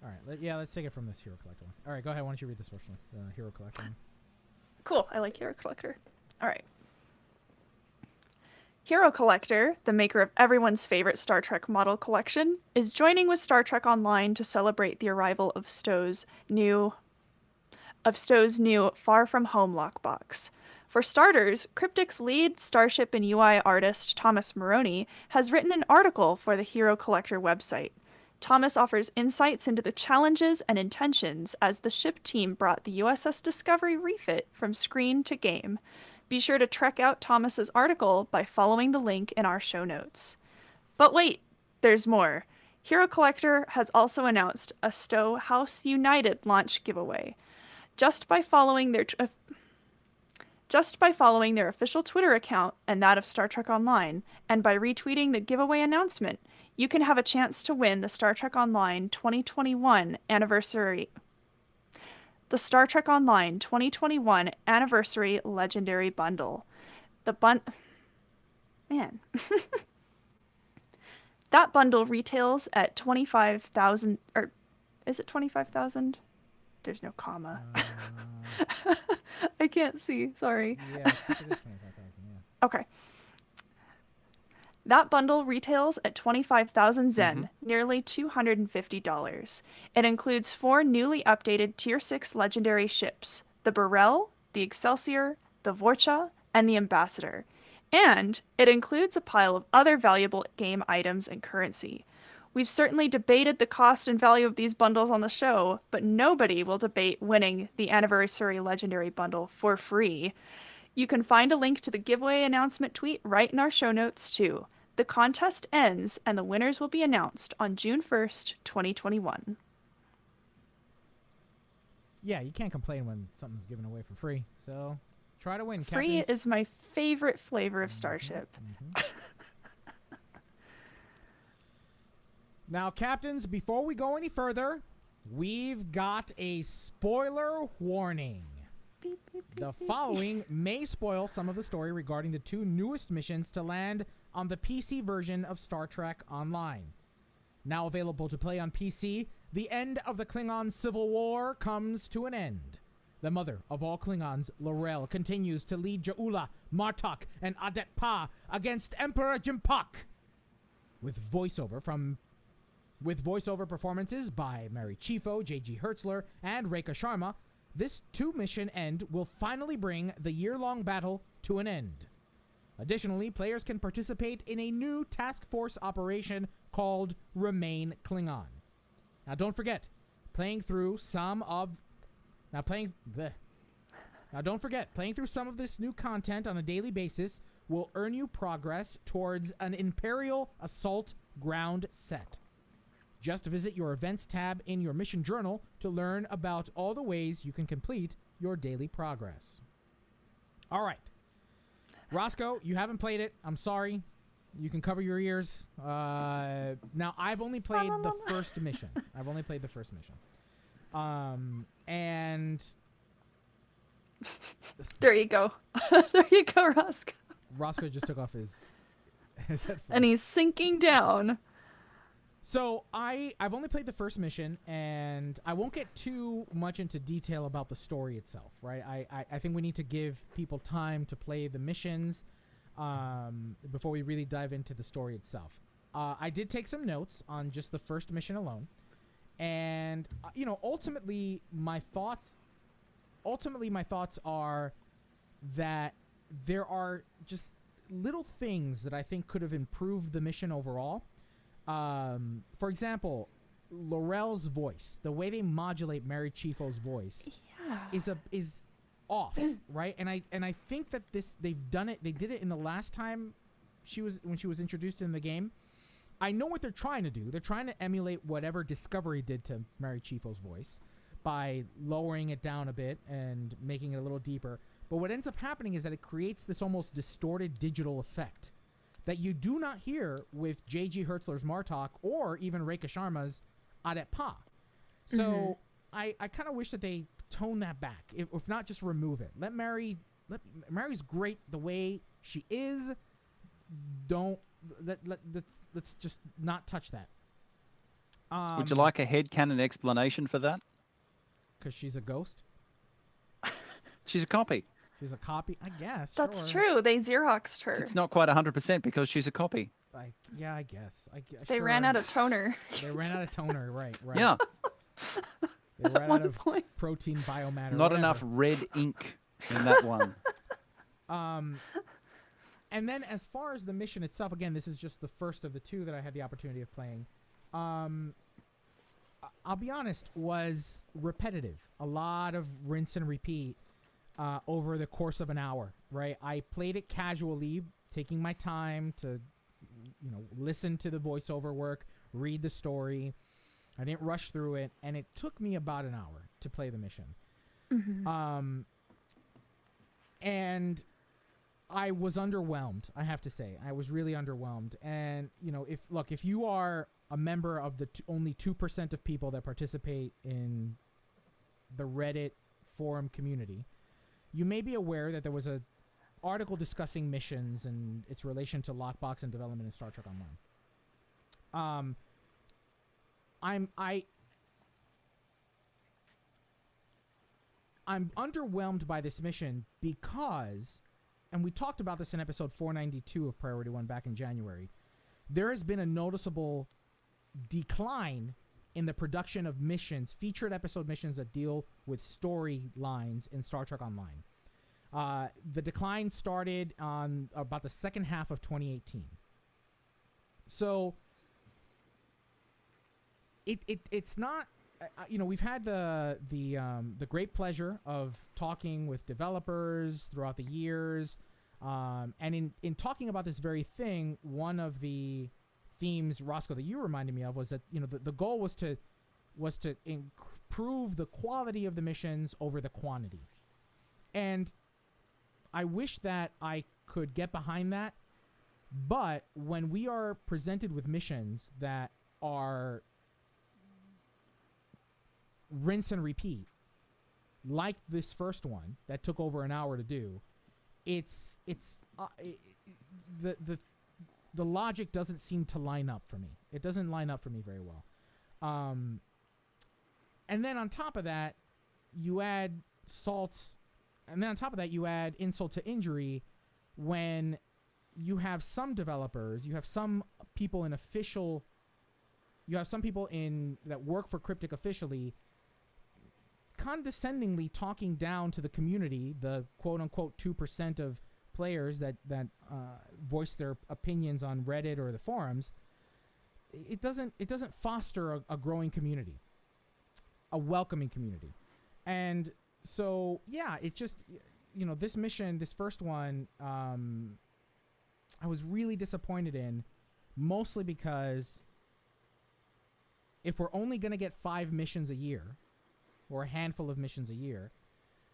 All right. Let's take it from this Hero Collector one. All right, go ahead. Why don't you read this first one? The Hero Collector one. Cool. I like Hero Collector. All right. Hero Collector, the maker of everyone's favorite Star Trek model collection, is joining with Star Trek Online to celebrate the arrival of Stowe's new Far From Home lockbox. For starters, Cryptic's lead Starship and UI artist Thomas Maroney has written an article for the Hero Collector website. Thomas offers insights into the challenges and intentions as the ship team brought the USS Discovery refit from screen to game. Be sure to check out Thomas's article by following the link in our show notes. But wait, there's more. Hero Collector has also announced a Stowe House United launch giveaway. Just by following their official Twitter account and that of Star Trek Online, and by retweeting the giveaway announcement, you can have a chance to win the Star Trek Online 2021 anniversary Legendary Bundle. Man. That bundle retails at 25,000, or is it 25,000? There's no comma. I can't see, sorry. Yeah, I think it is 25,000, yeah. Okay. That bundle retails at 25,000 Zen, nearly $250. It includes 4 newly updated Tier 6 legendary ships, the Burrell, the Excelsior, the Vorcha, and the Ambassador. And it includes a pile of other valuable game items and currency. We've certainly debated the cost and value of these bundles on the show, but nobody will debate winning the Anniversary Legendary Bundle for free. You can find a link to the giveaway announcement tweet right in our show notes, too. The contest ends, and the winners will be announced on June 1st, 2021. Yeah, you can't complain when something's given away for free. So try to win, Free Captains. is my favorite flavor of Starship. Now, Captains, before we go any further, we've got a spoiler warning. The following may spoil some of the story regarding the 2 newest missions to land on the PC version of Star Trek Online. Now available to play on PC, The end of the Klingon Civil War comes to an end. The mother of all Klingons, L'Rell, continues to lead Ja'ula, Martok, and Adet Pa against Emperor Jimpak. With voiceover performances by Mary Chieffo, J.G. Hertzler, and Rekha Sharma, this two-mission end will finally bring the year-long battle to an end. Additionally, players can participate in a new task force operation called Remain Klingon. Now, don't forget, playing through some of this new content on a daily basis will earn you progress towards an Imperial Assault ground set. Just visit your events tab in your mission journal to learn about all the ways you can complete your daily progress. All right. Roscoe, you haven't played it. I'm sorry. You can cover your ears. Now, I've only played the first mission. And There you go. There you go, Roscoe. Roscoe just took off his headphones. And he's sinking down. So I've only played the first mission, and I won't get too much into detail about the story itself, right? I think we need to give people time to play the missions before we really dive into the story itself. I did take some notes on just the first mission alone, and ultimately my thoughts are that there are just little things that I think could have improved the mission overall. For example, L'Rell's voice, the way they modulate Mary Chieffo's voice, is off, right? And I think that they did it in the last time when she was introduced in the game. I know what they're trying to do. They're trying to emulate whatever Discovery did to Mary Chieffo's voice by lowering it down a bit and making it a little deeper. But what ends up happening is that it creates this almost distorted digital effect that you do not hear with J.G. Hertzler's Martok or even Rekha Sharma's Adet Pa. So I kind of wish that they tone that back, if not just remove it. Mary's great the way she is. Let's just not touch that. Would you like a headcanon explanation for that? Because she's a ghost? She's a copy. She's a copy, I guess. That's sure. true. They Xeroxed her. It's not quite 100% because she's a copy. I guess. They ran out of toner. They ran out of toner, right. Yeah. They ran out of protein biomatter. Not enough red ink in that one. And then as far as the mission itself, again, this is just the first of the two that I had the opportunity of playing. I'll be honest, was repetitive. A lot of rinse and repeat over the course of an hour, right? I played it casually, taking my time to, listen to the voiceover work, read the story. I didn't rush through it, and it took me about an hour to play the mission. And I was underwhelmed, I have to say. I was really underwhelmed. And, if you are a member of the only 2% of people that participate in the Reddit forum community, you may be aware that there was an article discussing missions and its relation to lockbox and development in Star Trek Online. I'm underwhelmed by this mission because, and we talked about this in episode 492 of Priority 1 back in January, there has been a noticeable decline in the production of missions, featured episode missions that deal with storylines in Star Trek Online. The decline started on about the second half of 2018. So it's not, we've had the great pleasure of talking with developers throughout the years, and in talking about this very thing, one of the themes, Roscoe, that you reminded me of was that the goal was to improve the quality of the missions over the quantity, and I wish that I could get behind that. But when we are presented with missions that are rinse and repeat, like this first one that took over an hour to do, the logic doesn't seem to line up for me. It doesn't line up for me very well. And then on top of that, you add insult to injury when you have some developers, you have some people that work for Cryptic officially condescendingly talking down to the community, the quote-unquote 2% of players that voice their opinions on Reddit or the forums. It doesn't foster a growing community, a welcoming community. And so, yeah, it just, this mission, this first one, I was really disappointed in, mostly because if we're only going to get 5 missions a year, or a handful of missions a year,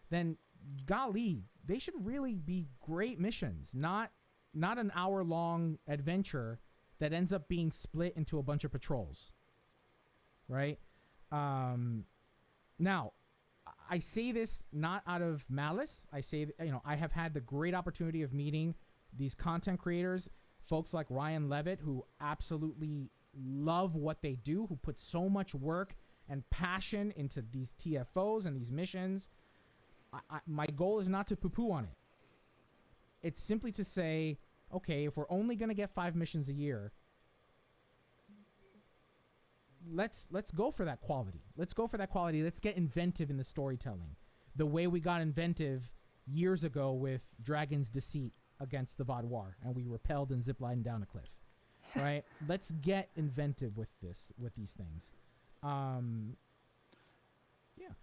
then golly, they should really be great missions, not an hour-long adventure that ends up being split into a bunch of patrols, right? Now, I say this not out of malice. I say, I have had the great opportunity of meeting these content creators, folks like Ryan Levitt, who absolutely love what they do, who put so much work and passion into these TFOs and these missions. My goal is not to poo-poo on it. It's simply to say, okay, if we're only going to get 5 missions a year, let's go for that quality. Let's go for that quality. Let's get inventive in the storytelling, the way we got inventive years ago with Dragon's Deceit against the Vaudoir, and we repelled and ziplined down a cliff. Right? Let's get inventive with these things.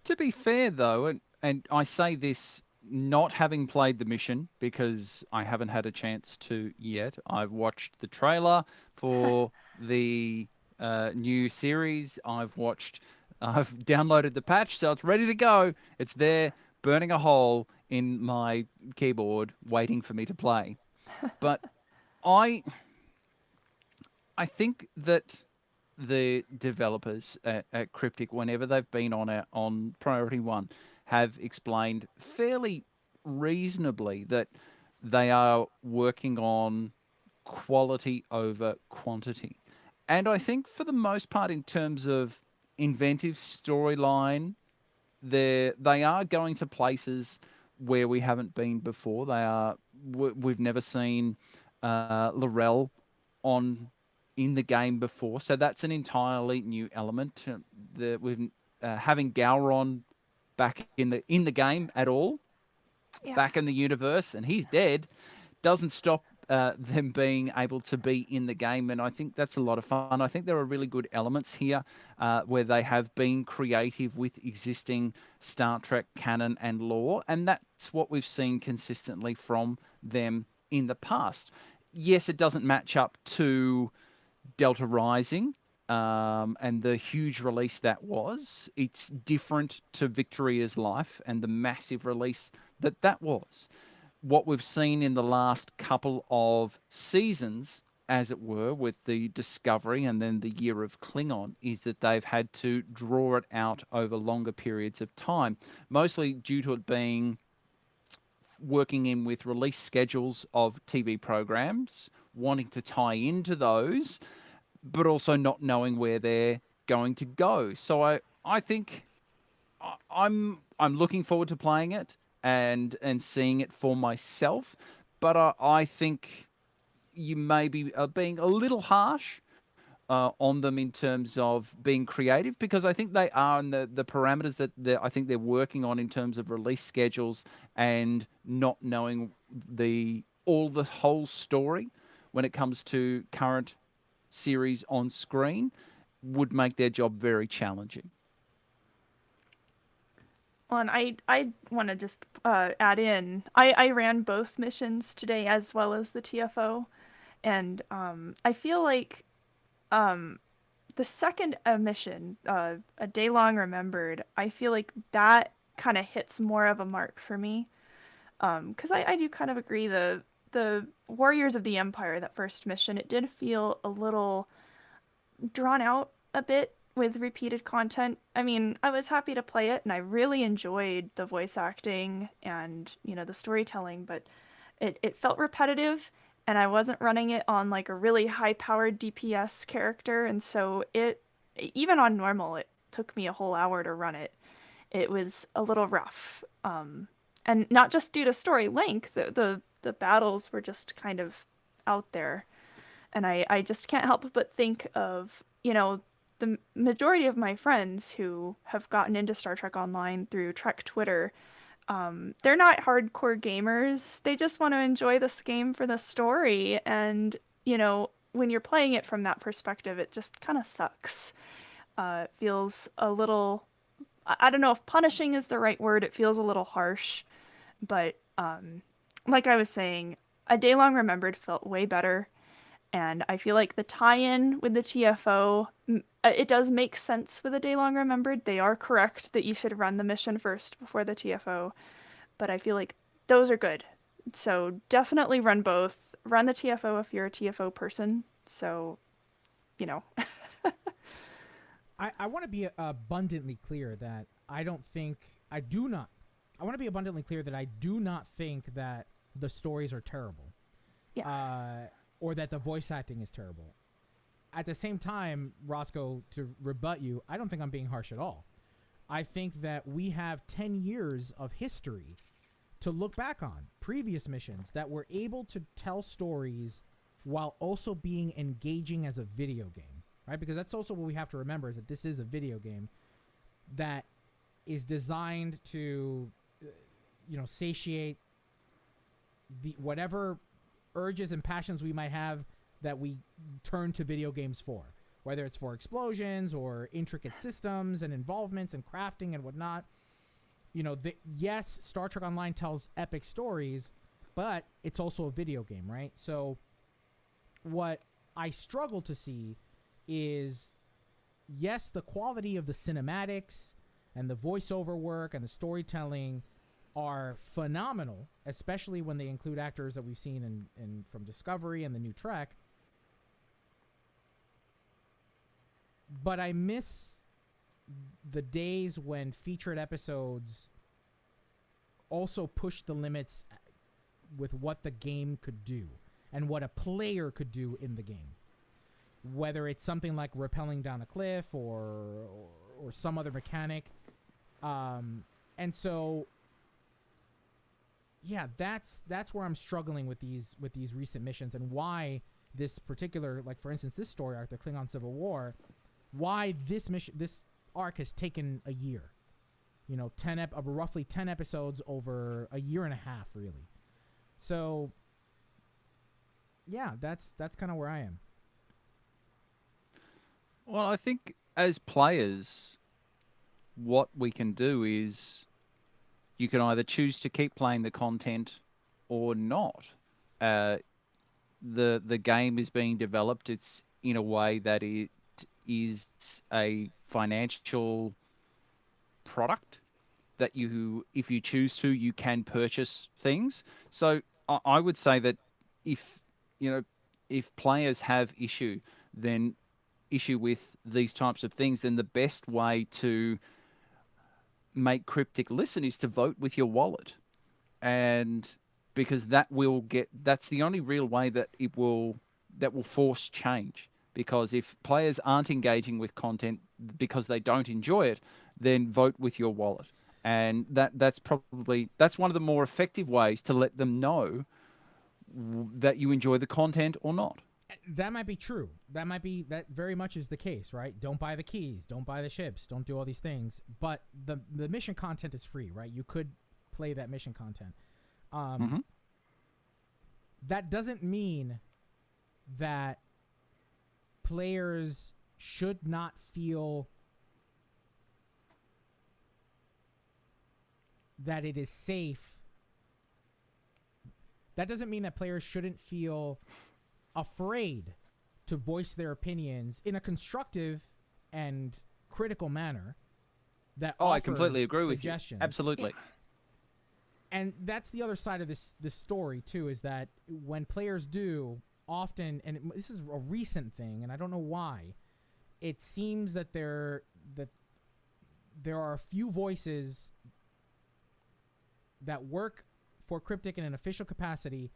To be fair, though, and I say this not having played the mission because I haven't had a chance to yet. I've watched the trailer for the new series. I've downloaded the patch, so it's ready to go. It's there, burning a hole in my keyboard, waiting for me to play. But I think that the developers at Cryptic, whenever they've been on Priority 1, have explained fairly reasonably that they are working on quality over quantity. And I think for the most part, in terms of inventive storyline, they are going to places where we haven't been before. We've never seen Laurel in the game before, so that's an entirely new element. Having Gowron back in the game at all, back in the universe, and he's dead, doesn't stop them being able to be in the game, and I think that's a lot of fun. I think there are really good elements here where they have been creative with existing Star Trek canon and lore, and that's what we've seen consistently from them in the past. Yes, it doesn't match up to Delta Rising and the huge release that was. It's different to Victoria's Life and the massive release that was. What we've seen in the last couple of seasons, as it were, with the Discovery and then the Year of Klingon, is that they've had to draw it out over longer periods of time, mostly due to it being working in with release schedules of TV programs, wanting to tie into those, but also not knowing where they're going to go. So I think I'm looking forward to playing it and seeing it for myself, but I think you may be being a little harsh on them in terms of being creative, because I think they are in the parameters that I think they're working on in terms of release schedules and not knowing the whole story when it comes to current series on screen would make their job very challenging. Well, and I want to just add in, I ran both missions today as well as the TFO, and I feel like the second mission, A Day Long Remembered, I feel like that kind of hits more of a mark for me, because I do kind of agree, the Warriors of the Empire, that first mission, it did feel a little drawn out a bit with repeated content. I mean, I was happy to play it and I really enjoyed the voice acting and, the storytelling, but it felt repetitive, and I wasn't running it on like a really high powered DPS character, and so even on normal, took me a whole hour to run it. It was a little rough. And not just due to story length, the battles were just kind of out there. And I just can't help but think of, the majority of my friends who have gotten into Star Trek Online through Trek Twitter. They're not hardcore gamers. They just want to enjoy this game for the story. And, when you're playing it from that perspective, it just kind of sucks. It feels a little, I don't know if punishing is the right word. It feels a little harsh. But like I was saying, A Day Long Remembered felt way better. And I feel like the tie-in with the TFO, it does make sense with A Day Long Remembered. They are correct that you should run the mission first before the TFO. But I feel like those are good. So definitely run both. Run the TFO if you're a TFO person. So, I want to be abundantly clear that I want to be abundantly clear that I do not think that the stories are terrible. Yeah. Or that the voice acting is terrible. At the same time, Roscoe, to rebut you, I don't think I'm being harsh at all. I think that we have 10 years of history to look back on, previous missions that were able to tell stories while also being engaging as a video game, right? Because that's also what we have to remember, is that this is a video game that is designed to, satiate the whatever urges and passions we might have that we turn to video games for, whether it's for explosions or intricate systems and involvements and crafting and whatnot. Yes, Star Trek Online tells epic stories, but it's also a video game, right? So what I struggle to see is, yes, the quality of the cinematics and the voiceover work and the storytelling are phenomenal, especially when they include actors that we've seen in from Discovery and the new Trek. But I miss the days when featured episodes also pushed the limits with what the game could do and what a player could do in the game. Whether it's something like rappelling down a cliff or some other mechanic. And so, yeah, that's where I'm struggling with these recent missions, and why this particular, like for instance, this story arc, the Klingon Civil War, why this arc has taken a year, roughly 10 episodes over a year and a half, really. So, yeah, that's kind of where I am. Well, I think as players, what we can do is you can either choose to keep playing the content or not. The game is being developed. It's in a way that it is a financial product that if you choose to, you can purchase things. So I would say that if players have issue with these types of things, then the best way to make Cryptic listen is to vote with your wallet. And because that's the only real way that will force change. Because if players aren't engaging with content because they don't enjoy it, then vote with your wallet. And that's one of the more effective ways to let them know that you enjoy the content or not. That might be true. That very much is the case, right? Don't buy the keys, don't buy the ships, don't do all these things. But the mission content is free, right? You could play that mission content. That doesn't mean that players should not feel that it is safe. That doesn't mean that players shouldn't feel afraid to voice their opinions in a constructive and critical manner. I completely agree with you. Suggestions. Absolutely. And that's the other side of this story too, is that when players do often, and this is a recent thing, and I don't know why, it seems that there are a few voices that work for Cryptic in an official capacity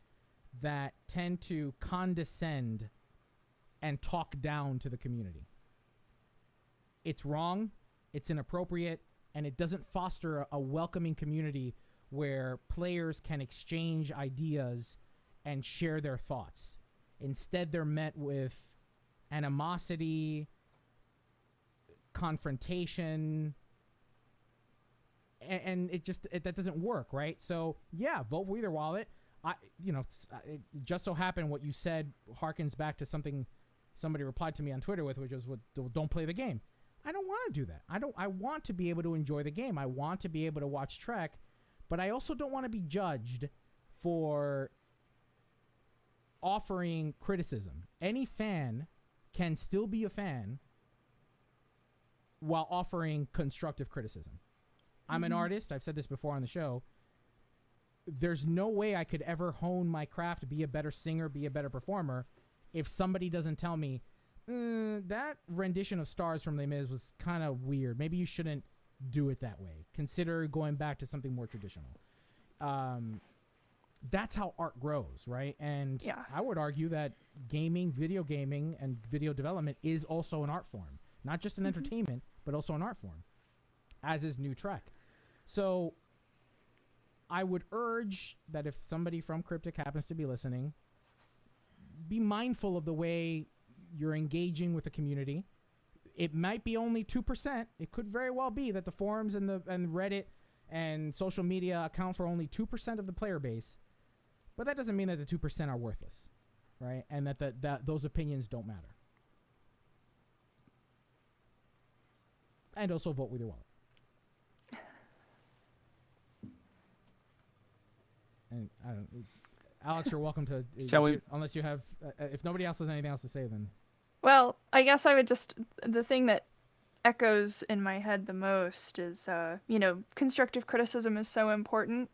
that tend to condescend and talk down to the community. It's wrong. it's inappropriate, and it doesn't foster a welcoming community where players can exchange ideas and share their thoughts. Instead, they're met with animosity, confrontation, and that doesn't work, right? So yeah, vote for either wallet. It just so happened what you said harkens back to something somebody replied to me on Twitter with, which was, don't play the game. I don't want to do that. I want to be able to enjoy the game. I want to be able to watch Trek, but I also don't want to be judged for offering criticism. Any fan can still be a fan while offering constructive criticism. I'm an artist. I've said this before on the show. There's no way I could ever hone my craft, be a better singer, be a better performer, if somebody doesn't tell me, that rendition of Stars from Les Mis was kind of weird. Maybe you shouldn't do it that way. Consider going back to something more traditional. That's how art grows, right? And I would argue that video gaming, and video development is also an art form. Not just an entertainment, but also an art form, as is New Trek. So I would urge that if somebody from Cryptic happens to be listening, be mindful of the way you're engaging with the community. It might be only 2%. It could very well be that the forums and Reddit and social media account for only 2% of the player base. But that doesn't mean that the 2% are worthless, right? And that those opinions don't matter. And also vote with your wallet. And I don't. Alex, you're welcome to. Shall we? Unless you have, if nobody else has anything else to say, then. Well, I guess I would the thing that echoes in my head the most is, constructive criticism is so important.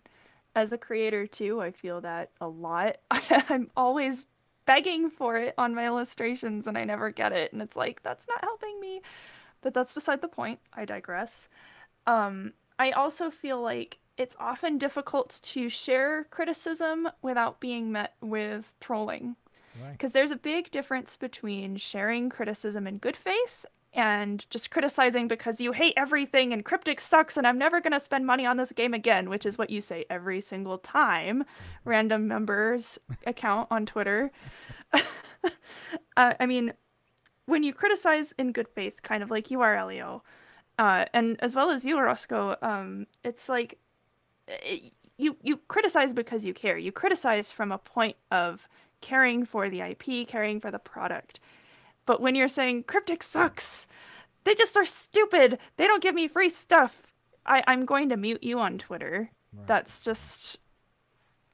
As a creator too, I feel that a lot. I'm always begging for it on my illustrations and I never get it. And it's like, that's not helping me. But that's beside the point. I digress. I also feel like it's often difficult to share criticism without being met with trolling. Because there's a big difference between sharing criticism in good faith and just criticizing because you hate everything and Cryptic sucks and I'm never going to spend money on this game again, which is what you say every single time. Random members account on Twitter. I mean, when you criticize in good faith, kind of like you are, Elio, and as well as you, Roscoe, it's like you criticize because you care. You criticize from a point of caring for the IP, caring for the product. But when you're saying Cryptic sucks, they just are stupid, they don't give me free stuff, I'm going to mute you on Twitter. Right. That's just,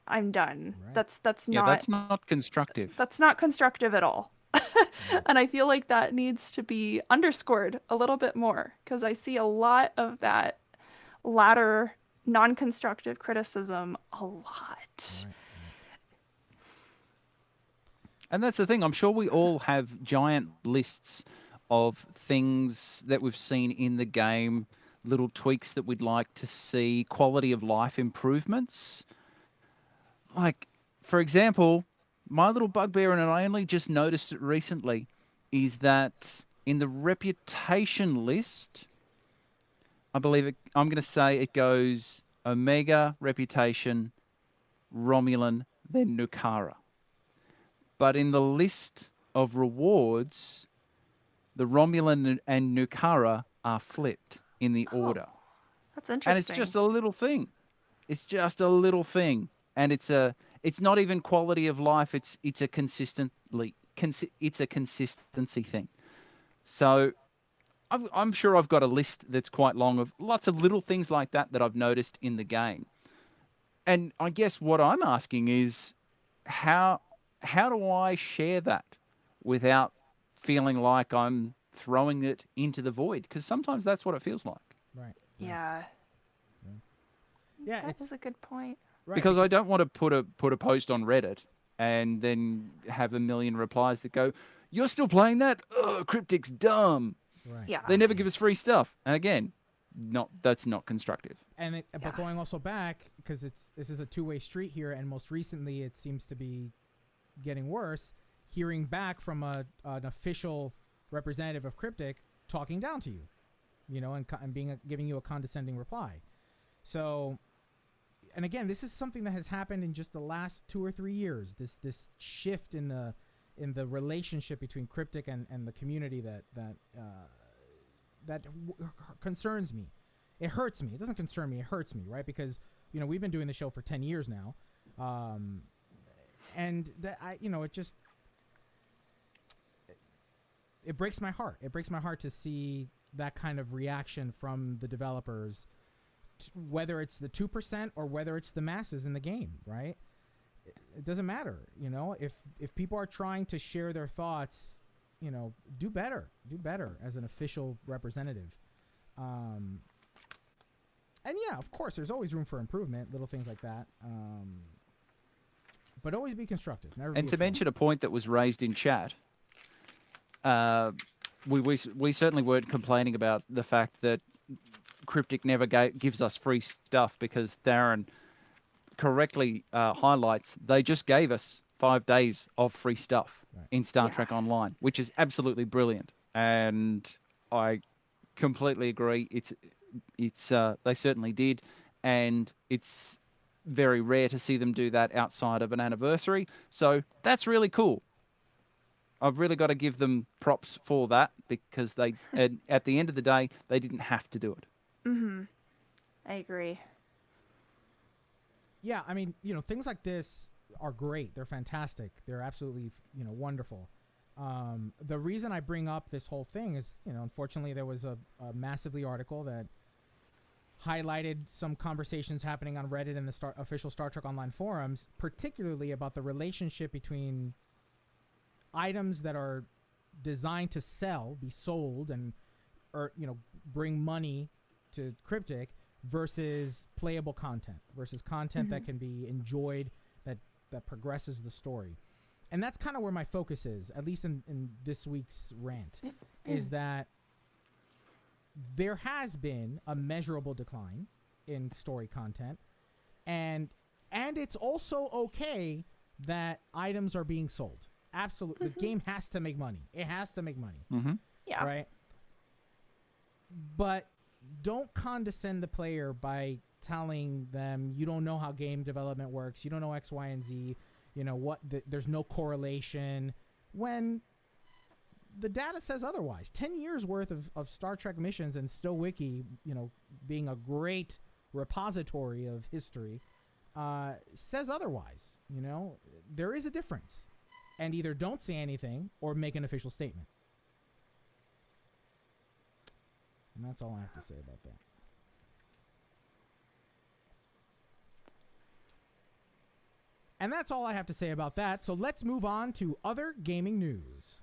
I'm done. Right. That's not constructive. That's not constructive at all. And I feel like that needs to be underscored a little bit more, because I see a lot of that latter non-constructive criticism a lot. Right. And that's the thing. I'm sure we all have giant lists of things that we've seen in the game, little tweaks that we'd like to see, quality of life improvements. Like, for example, my little bugbear, and I only just noticed it recently, is that in the reputation list, I believe I'm going to say it goes Omega, Reputation, Romulan, then Nukara. But in the list of rewards, the Romulan and Nukara are flipped in the order. That's interesting. And it's just a little thing. It's just a little thing. And it's not even quality of life. It's a consistency thing. So I'm sure I've got a list that's quite long of lots of little things like that I've noticed in the game. And I guess what I'm asking is how do I share that without feeling like I'm throwing it into the void? Because sometimes that's what it feels like. Right. Yeah. Yeah. That is a good point. Right. Because I don't want to put a post on Reddit and then have a million replies that go, "You're still playing that? Oh, Cryptic's dumb." Right. Yeah. They never give us free stuff. And again, that's not constructive. And but going also back, because this is a two-way street here, and most recently it seems to be getting worse, hearing back from an official representative of Cryptic talking down to you, and giving you a condescending reply. So, and again, this is something that has happened in just the last 2 or 3 years. This shift in the relationship between Cryptic and the community that concerns me. It hurts me. It doesn't concern me. It hurts me, right? Because we've been doing the show for 10 years now, and that it breaks my heart. It breaks my heart to see that kind of reaction from the developers, whether it's the 2% or whether it's the masses in the game, right? It doesn't matter, if people are trying to share their thoughts, do better as an official representative. And yeah, of course, there's always room for improvement, little things like that. But always be constructive. And to mention a point that was raised in chat, we certainly weren't complaining about the fact that Cryptic never gives us free stuff, because Darren correctly highlights they just gave us 5 days of free stuff in Star Trek Online, which is absolutely brilliant. And I completely agree. It's they certainly did, and it's very rare to see them do that outside of an anniversary. So that's really cool. I've really got to give them props for that, because they, at the end of the day, they didn't have to do it. Mm-hmm. I agree. Yeah, I mean, things like this are great. They're fantastic. They're absolutely, wonderful. The reason I bring up this whole thing is, unfortunately, there was a massively article that highlighted some conversations happening on Reddit and the official Star Trek Online forums, particularly about the relationship between items that are designed to be sold, or bring money to Cryptic, versus playable content, versus content that can be enjoyed, that progresses the story. And that's kind of where my focus is, at least in this week's rant, is that there has been a measurable decline in story content, and it's also okay that items are being sold. Absolutely. The game has to make money. It has to make money. Mm-hmm. Yeah. Right? But don't condescend the player by telling them you don't know how game development works, you don't know X, Y, and Z, there's no correlation, when the data says otherwise. 10 years worth of Star Trek missions and StoWiki, being a great repository of history, says otherwise. There is a difference. And either don't say anything or make an official statement. And that's all I have to say about that. And that's all I have to say about that. So let's move on to other gaming news.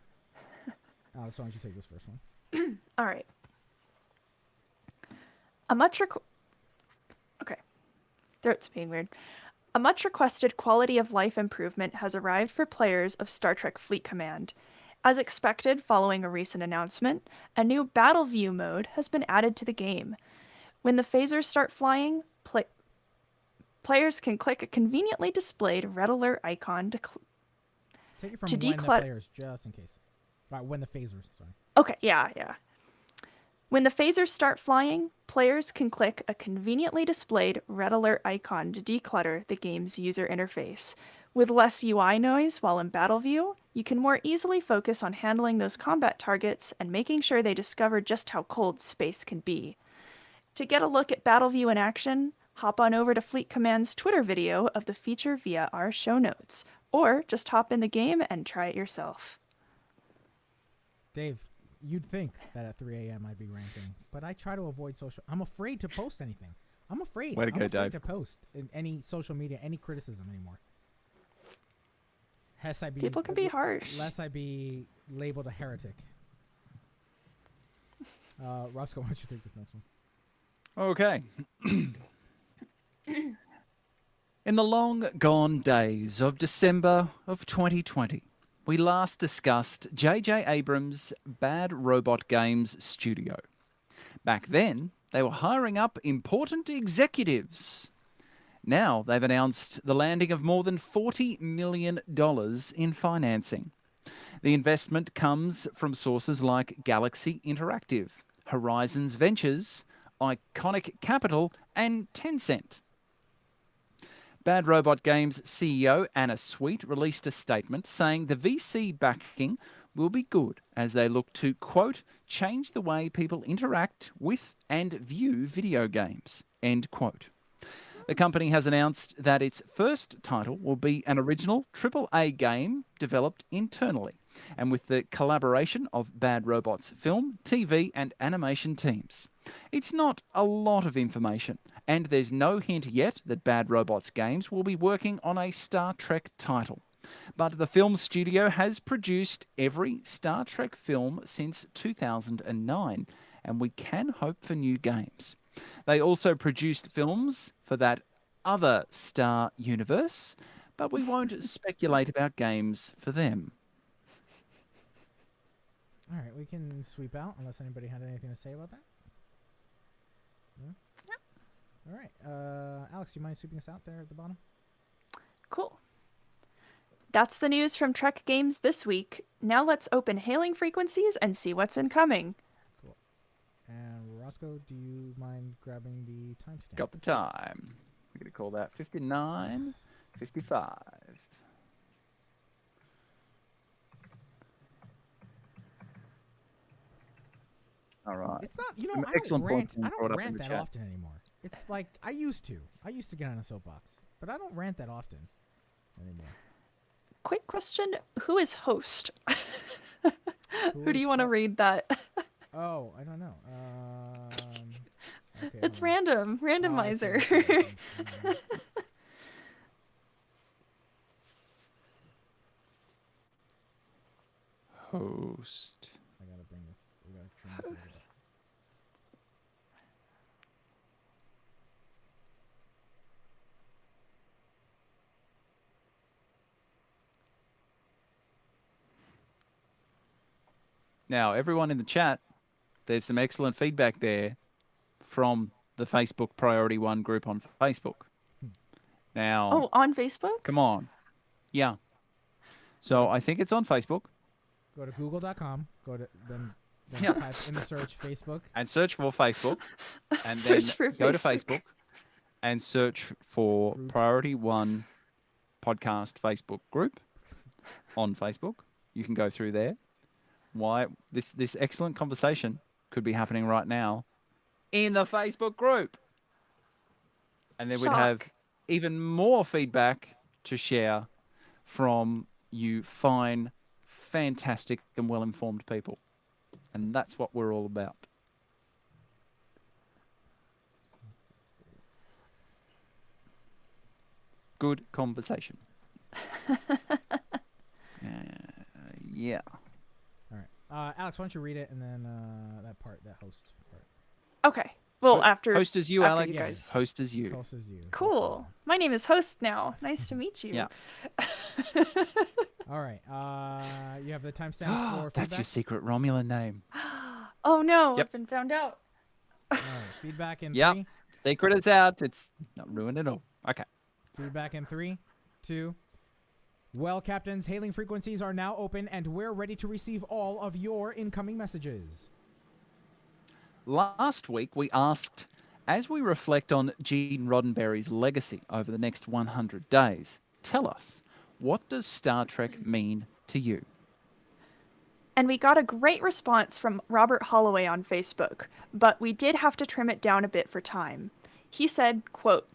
Alex, why don't you take this first one? All right. Okay. Throat's being weird. A much requested quality of life improvement has arrived for players of Star Trek Fleet Command. As expected, following a recent announcement, a new Battle View mode has been added to the game. When the phasers start flying, players can click a conveniently displayed red alert icon to take it from to when the declutter. players, just in case. Right, when the phasers, sorry. Okay, yeah. When the phasers start flying, players can click a conveniently displayed red alert icon to declutter the game's user interface. With less UI noise while in Battle View, you can more easily focus on handling those combat targets and making sure they discover just how cold space can be. To get a look at Battle View in action, hop on over to Fleet Command's Twitter video of the feature via our show notes, or just hop in the game and try it yourself. Dave, you'd think that at 3 a.m. I'd be ranting, but I try to avoid social. I'm afraid to post anything. I'm afraid. Way to go, I'm afraid Dave. to post in any social media, any criticism anymore. People can be harsh. Lest I be labeled a heretic. Roscoe, why don't you take this next one? Okay. In the long gone days of December of 2020, we last discussed J.J. Abrams' Bad Robot Games studio. Back then, they were hiring up important executives. Now they've announced the landing of more than $40 million in financing. The investment comes from sources like Galaxy Interactive, Horizons Ventures, Iconic Capital, and Tencent. Bad Robot Games CEO Anna Sweet released a statement saying the VC backing will be good as they look to, quote, change the way people interact with and view video games, end quote. The company has announced that its first title will be an original AAA game developed internally and with the collaboration of Bad Robot's film, TV, and animation teams. It's not a lot of information, and there's no hint yet that Bad Robot's games will be working on a Star Trek title. But the film studio has produced every Star Trek film since 2009, and we can hope for new games. They also produced films for that other Star universe, but we won't speculate about games for them. All right, we can sweep out unless anybody had anything to say about that. No? Yep. All right, Alex, you mind sweeping us out there at the bottom? Cool. That's the news from Trek Games this week. Now let's open hailing frequencies and see what's incoming. Cool. And Roscoe, do you mind grabbing the timestamp? Got the time. We're going to call that 59:55. All right. It's not, you know, Some I excellent don't points rant, I brought don't up in rant the that chat. often anymore. It's like I used to. I used to get on a soapbox, but I don't rant that often anymore. Quick question, who is host? Who do is you want to ho- read that? Oh, I don't know. Okay, It's hold on. random, Oh, I see, randomizer. I see. Host. I gotta bring this. We gotta trim this a little bit. Now, everyone in the chat, there's some excellent feedback there from the Facebook Priority One group on Facebook. Now, Oh, on Facebook? come on. Yeah. So I think it's on Facebook. Go to google.com. Go to then Yeah. type in the search Facebook. And search for Facebook. And Search then for go to Facebook. Facebook and search for Groups. Priority One Podcast Facebook group on Facebook. You can go through there. Why this excellent conversation could be happening right now in the Facebook group. And then we'd have Shock. even more feedback to share from you fine, fantastic, and well-informed people. And that's what we're all about. Good conversation. Yeah. All right. Alex, why don't you read it and then that part, that host part. Okay. Well, after Host as you, after Alex. you guys. Host as you. Host is you. Host is Cool. My name is Host now. Nice to meet you. Yeah. you. All right. You have the timestamp for feedback. That's your secret Romulan name. Oh no, Yep. I've been found out. All right. Feedback in Yep. 3. Secret is out. It's not ruined at all. Okay. Feedback in 3, 2. Well, captains, hailing frequencies are now open, and we're ready to receive all of your incoming messages. Last week, we asked, as we reflect on Gene Roddenberry's legacy over the next 100 days, tell us, what does Star Trek mean to you? And we got a great response from Robert Holloway on Facebook, but we did have to trim it down a bit for time. He said, quote,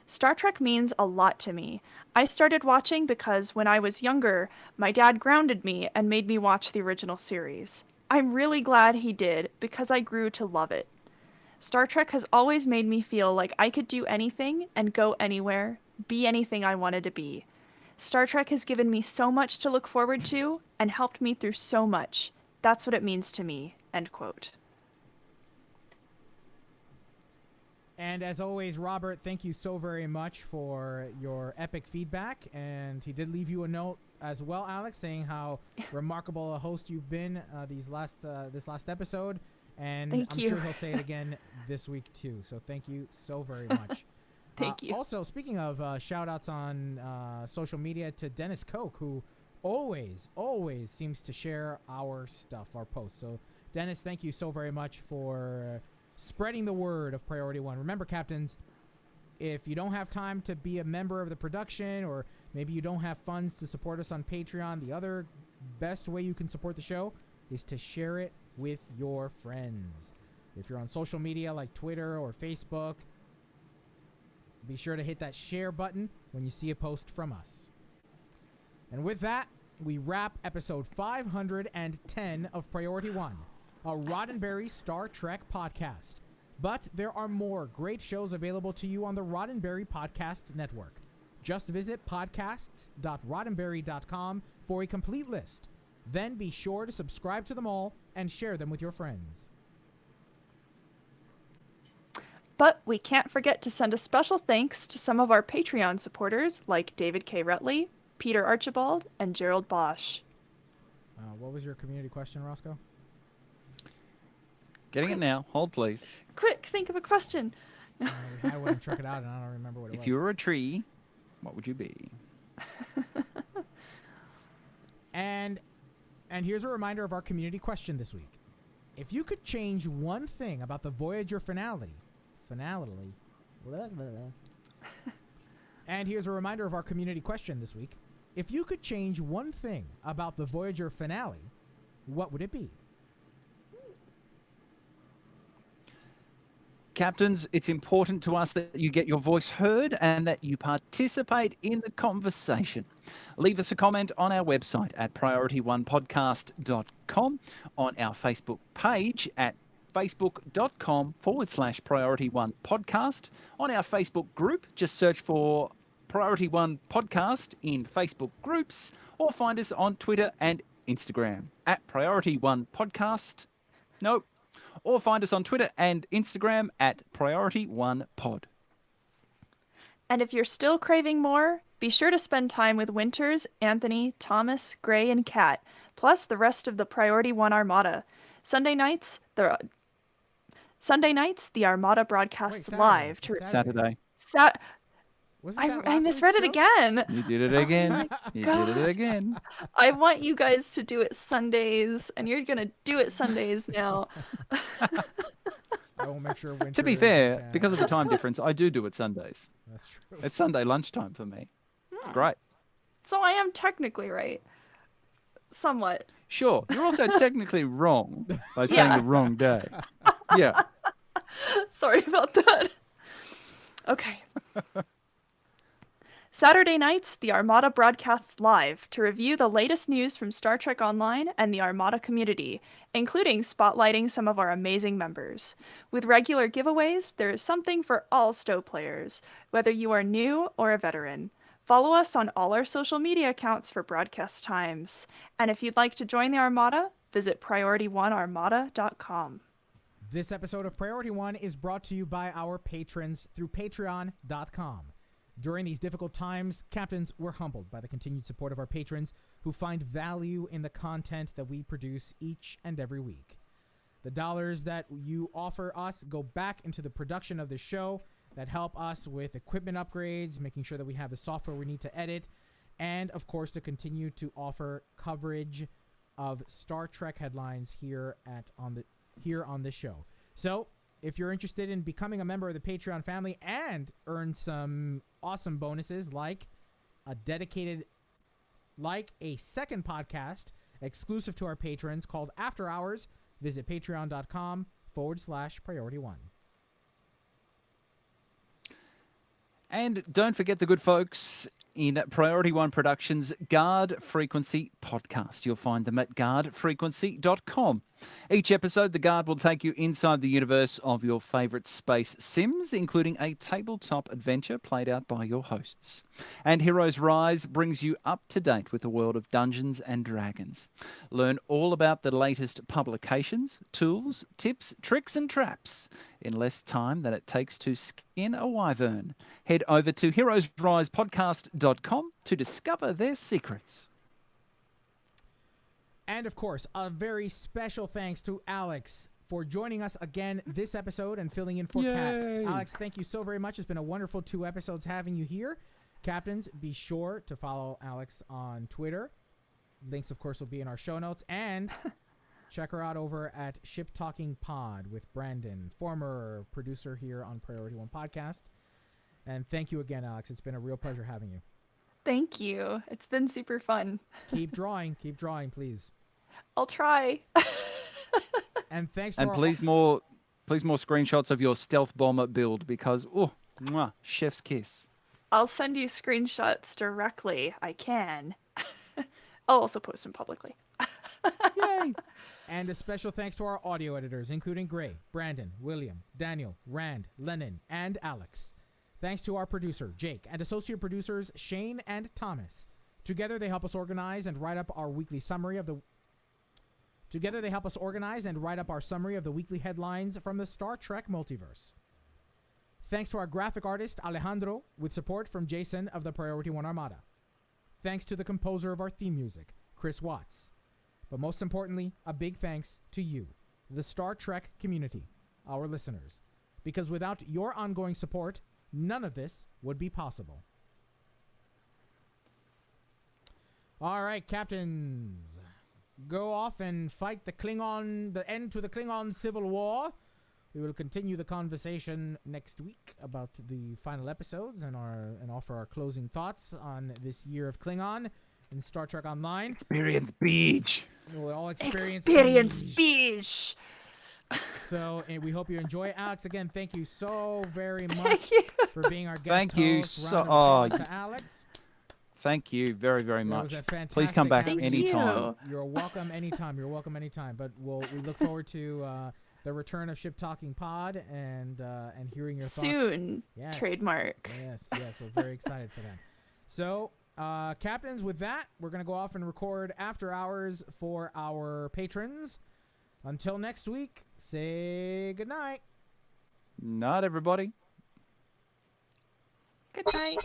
Star Trek means a lot to me. I started watching because when I was younger, my dad grounded me and made me watch the original series. I'm really glad he did because I grew to love it. Star Trek has always made me feel like I could do anything and go anywhere, be anything I wanted to be. Star Trek has given me so much to look forward to and helped me through so much. That's what it means to me, end quote. And as always, Robert, thank you so very much for your epic feedback. And he did leave you a note as well, Alex, saying how remarkable a host you've been this last episode. And Thank I'm you. sure he'll say it again this week too. So thank you so very much. Thank you. Also, speaking of shout outs on social media to Dennis Koch, who always seems to share our stuff, our posts. So, Dennis, thank you so very much for spreading the word of Priority One. Remember, Captains, if you don't have time to be a member of the production, or maybe you don't have funds to support us on Patreon, the other best way you can support the show is to share it with your friends. If you're on social media like Twitter or Facebook, be sure to hit that share button when you see a post from us. And with that, we wrap episode 510 of Priority One, a Roddenberry Star Trek podcast. But there are more great shows available to you on the Roddenberry Podcast Network. Just visit podcasts.roddenberry.com for a complete list. Then be sure to subscribe to them all and share them with your friends. But we can't forget to send a special thanks to some of our Patreon supporters like David K. Rutley, Peter Archibald, and Gerald Bosch. What was your community question, Roscoe? Getting it now. Hold, please. Quick, think of a question. We had one and truck it out, and I don't remember what it was. If you were a tree, what would you be? And here's a reminder of our community question this week. If you could change one thing about the Voyager finale. And here's a reminder of our community question this week. If you could change one thing about the Voyager finale, what would it be? Captains, it's important to us that you get your voice heard and that you participate in the conversation. Leave us a comment on our website at priorityonepodcast.com, on our Facebook page at facebook.com/priorityonepodcast, on our Facebook group, just search for Priority One Podcast in Facebook groups, or find us on Twitter and Instagram at Priority One Podcast. Nope. Or find us on Twitter and Instagram at Priority One Pod. And if you're still craving more, be sure to spend time with Winters, Anthony, Thomas, Gray, and Kat, plus the rest of the Priority One Armada. Sunday nights, the Armada broadcasts live. Saturday. I misread it again. You did it again. You God. did it again. I want you guys to do it Sundays, and you're going to do it Sundays now. I will make sure. To be fair, because of the time difference, I do it Sundays. That's true. It's Sunday lunchtime for me. It's great. So I am technically right. Somewhat. Sure. You're also technically wrong by saying the wrong day. Yeah. Sorry about that. Okay. Saturday nights, the Armada broadcasts live to review the latest news from Star Trek Online and the Armada community, including spotlighting some of our amazing members. With regular giveaways, there is something for all STO players, whether you are new or a veteran. Follow us on all our social media accounts for broadcast times. And if you'd like to join the Armada, visit PriorityOneArmada.com. This episode of Priority One is brought to you by our patrons through Patreon.com. During these difficult times, Captains, we're humbled by the continued support of our patrons who find value in the content that we produce each and every week. The dollars that you offer us go back into the production of the show that help us with equipment upgrades, making sure that we have the software we need to edit, and, of course, to continue to offer coverage of Star Trek headlines here on this show. So, if you're interested in becoming a member of the Patreon family and earn some awesome bonuses like a second podcast exclusive to our patrons called After Hours, visit patreon.com/priority1. And don't forget the good folks in Priority One Productions' Guard Frequency podcast. You'll find them at guardfrequency.com. Each episode, the Guard will take you inside the universe of your favorite space sims, including a tabletop adventure played out by your hosts. And Heroes Rise brings you up to date with the world of Dungeons and Dragons. Learn all about the latest publications, tools, tips, tricks, and traps in less time than it takes to skin a wyvern. Head over to heroesrisepodcast.com to discover their secrets. And of course, a very special thanks to Alex for joining us again this episode and filling in for Kat. Alex, thank you so very much. It's been a wonderful 2 episodes having you here. Captains, be sure to follow Alex on Twitter Links, of course, will be in our show notes. And check her out over at Ship Talking Pod with Brandon, former producer here on Priority One Podcast. And thank you again, Alex. It's been a real pleasure having you. Thank you. It's been super fun. Keep drawing, please. I'll try. And thanks to And please more screenshots of your stealth bomber build because chef's kiss. I'll send you screenshots directly. I can. I'll also post them publicly. Yay! And a special thanks to our audio editors, including Gray, Brandon, William, Daniel, Rand, Lennon, and Alex. Thanks to our producer, Jake, and associate producers, Shane and Thomas. Together, they help us organize and write up our summary of the weekly headlines from the Star Trek multiverse. Thanks to our graphic artist, Alejandro, with support from Jason of the Priority One Armada. Thanks to the composer of our theme music, Chris Watts. But most importantly, a big thanks to you, the Star Trek community, our listeners. Because without your ongoing support, none of this would be possible. All right, captains. Go off and fight the end to the Klingon Civil War. We will continue the conversation next week about the final episodes and offer our closing thoughts on this year of Klingon in Star Trek Online. Experience Beach. We'll all experience Beach. So, and we hope you enjoy. Alex, again, thank you so very much for being our guest Thank you host. so- Round of applause to Alex. Thank you very, very It much. was a fantastic Please come back Thank anytime. you. You're welcome anytime. But we look forward to the return of Ship Talking Pod and hearing your thoughts. Soon. Yes. Trademark. Yes, we're very excited for that. So, captains, with that, we're going to go off and record after hours for our patrons. Until next week, say goodnight. Not everybody. Good night.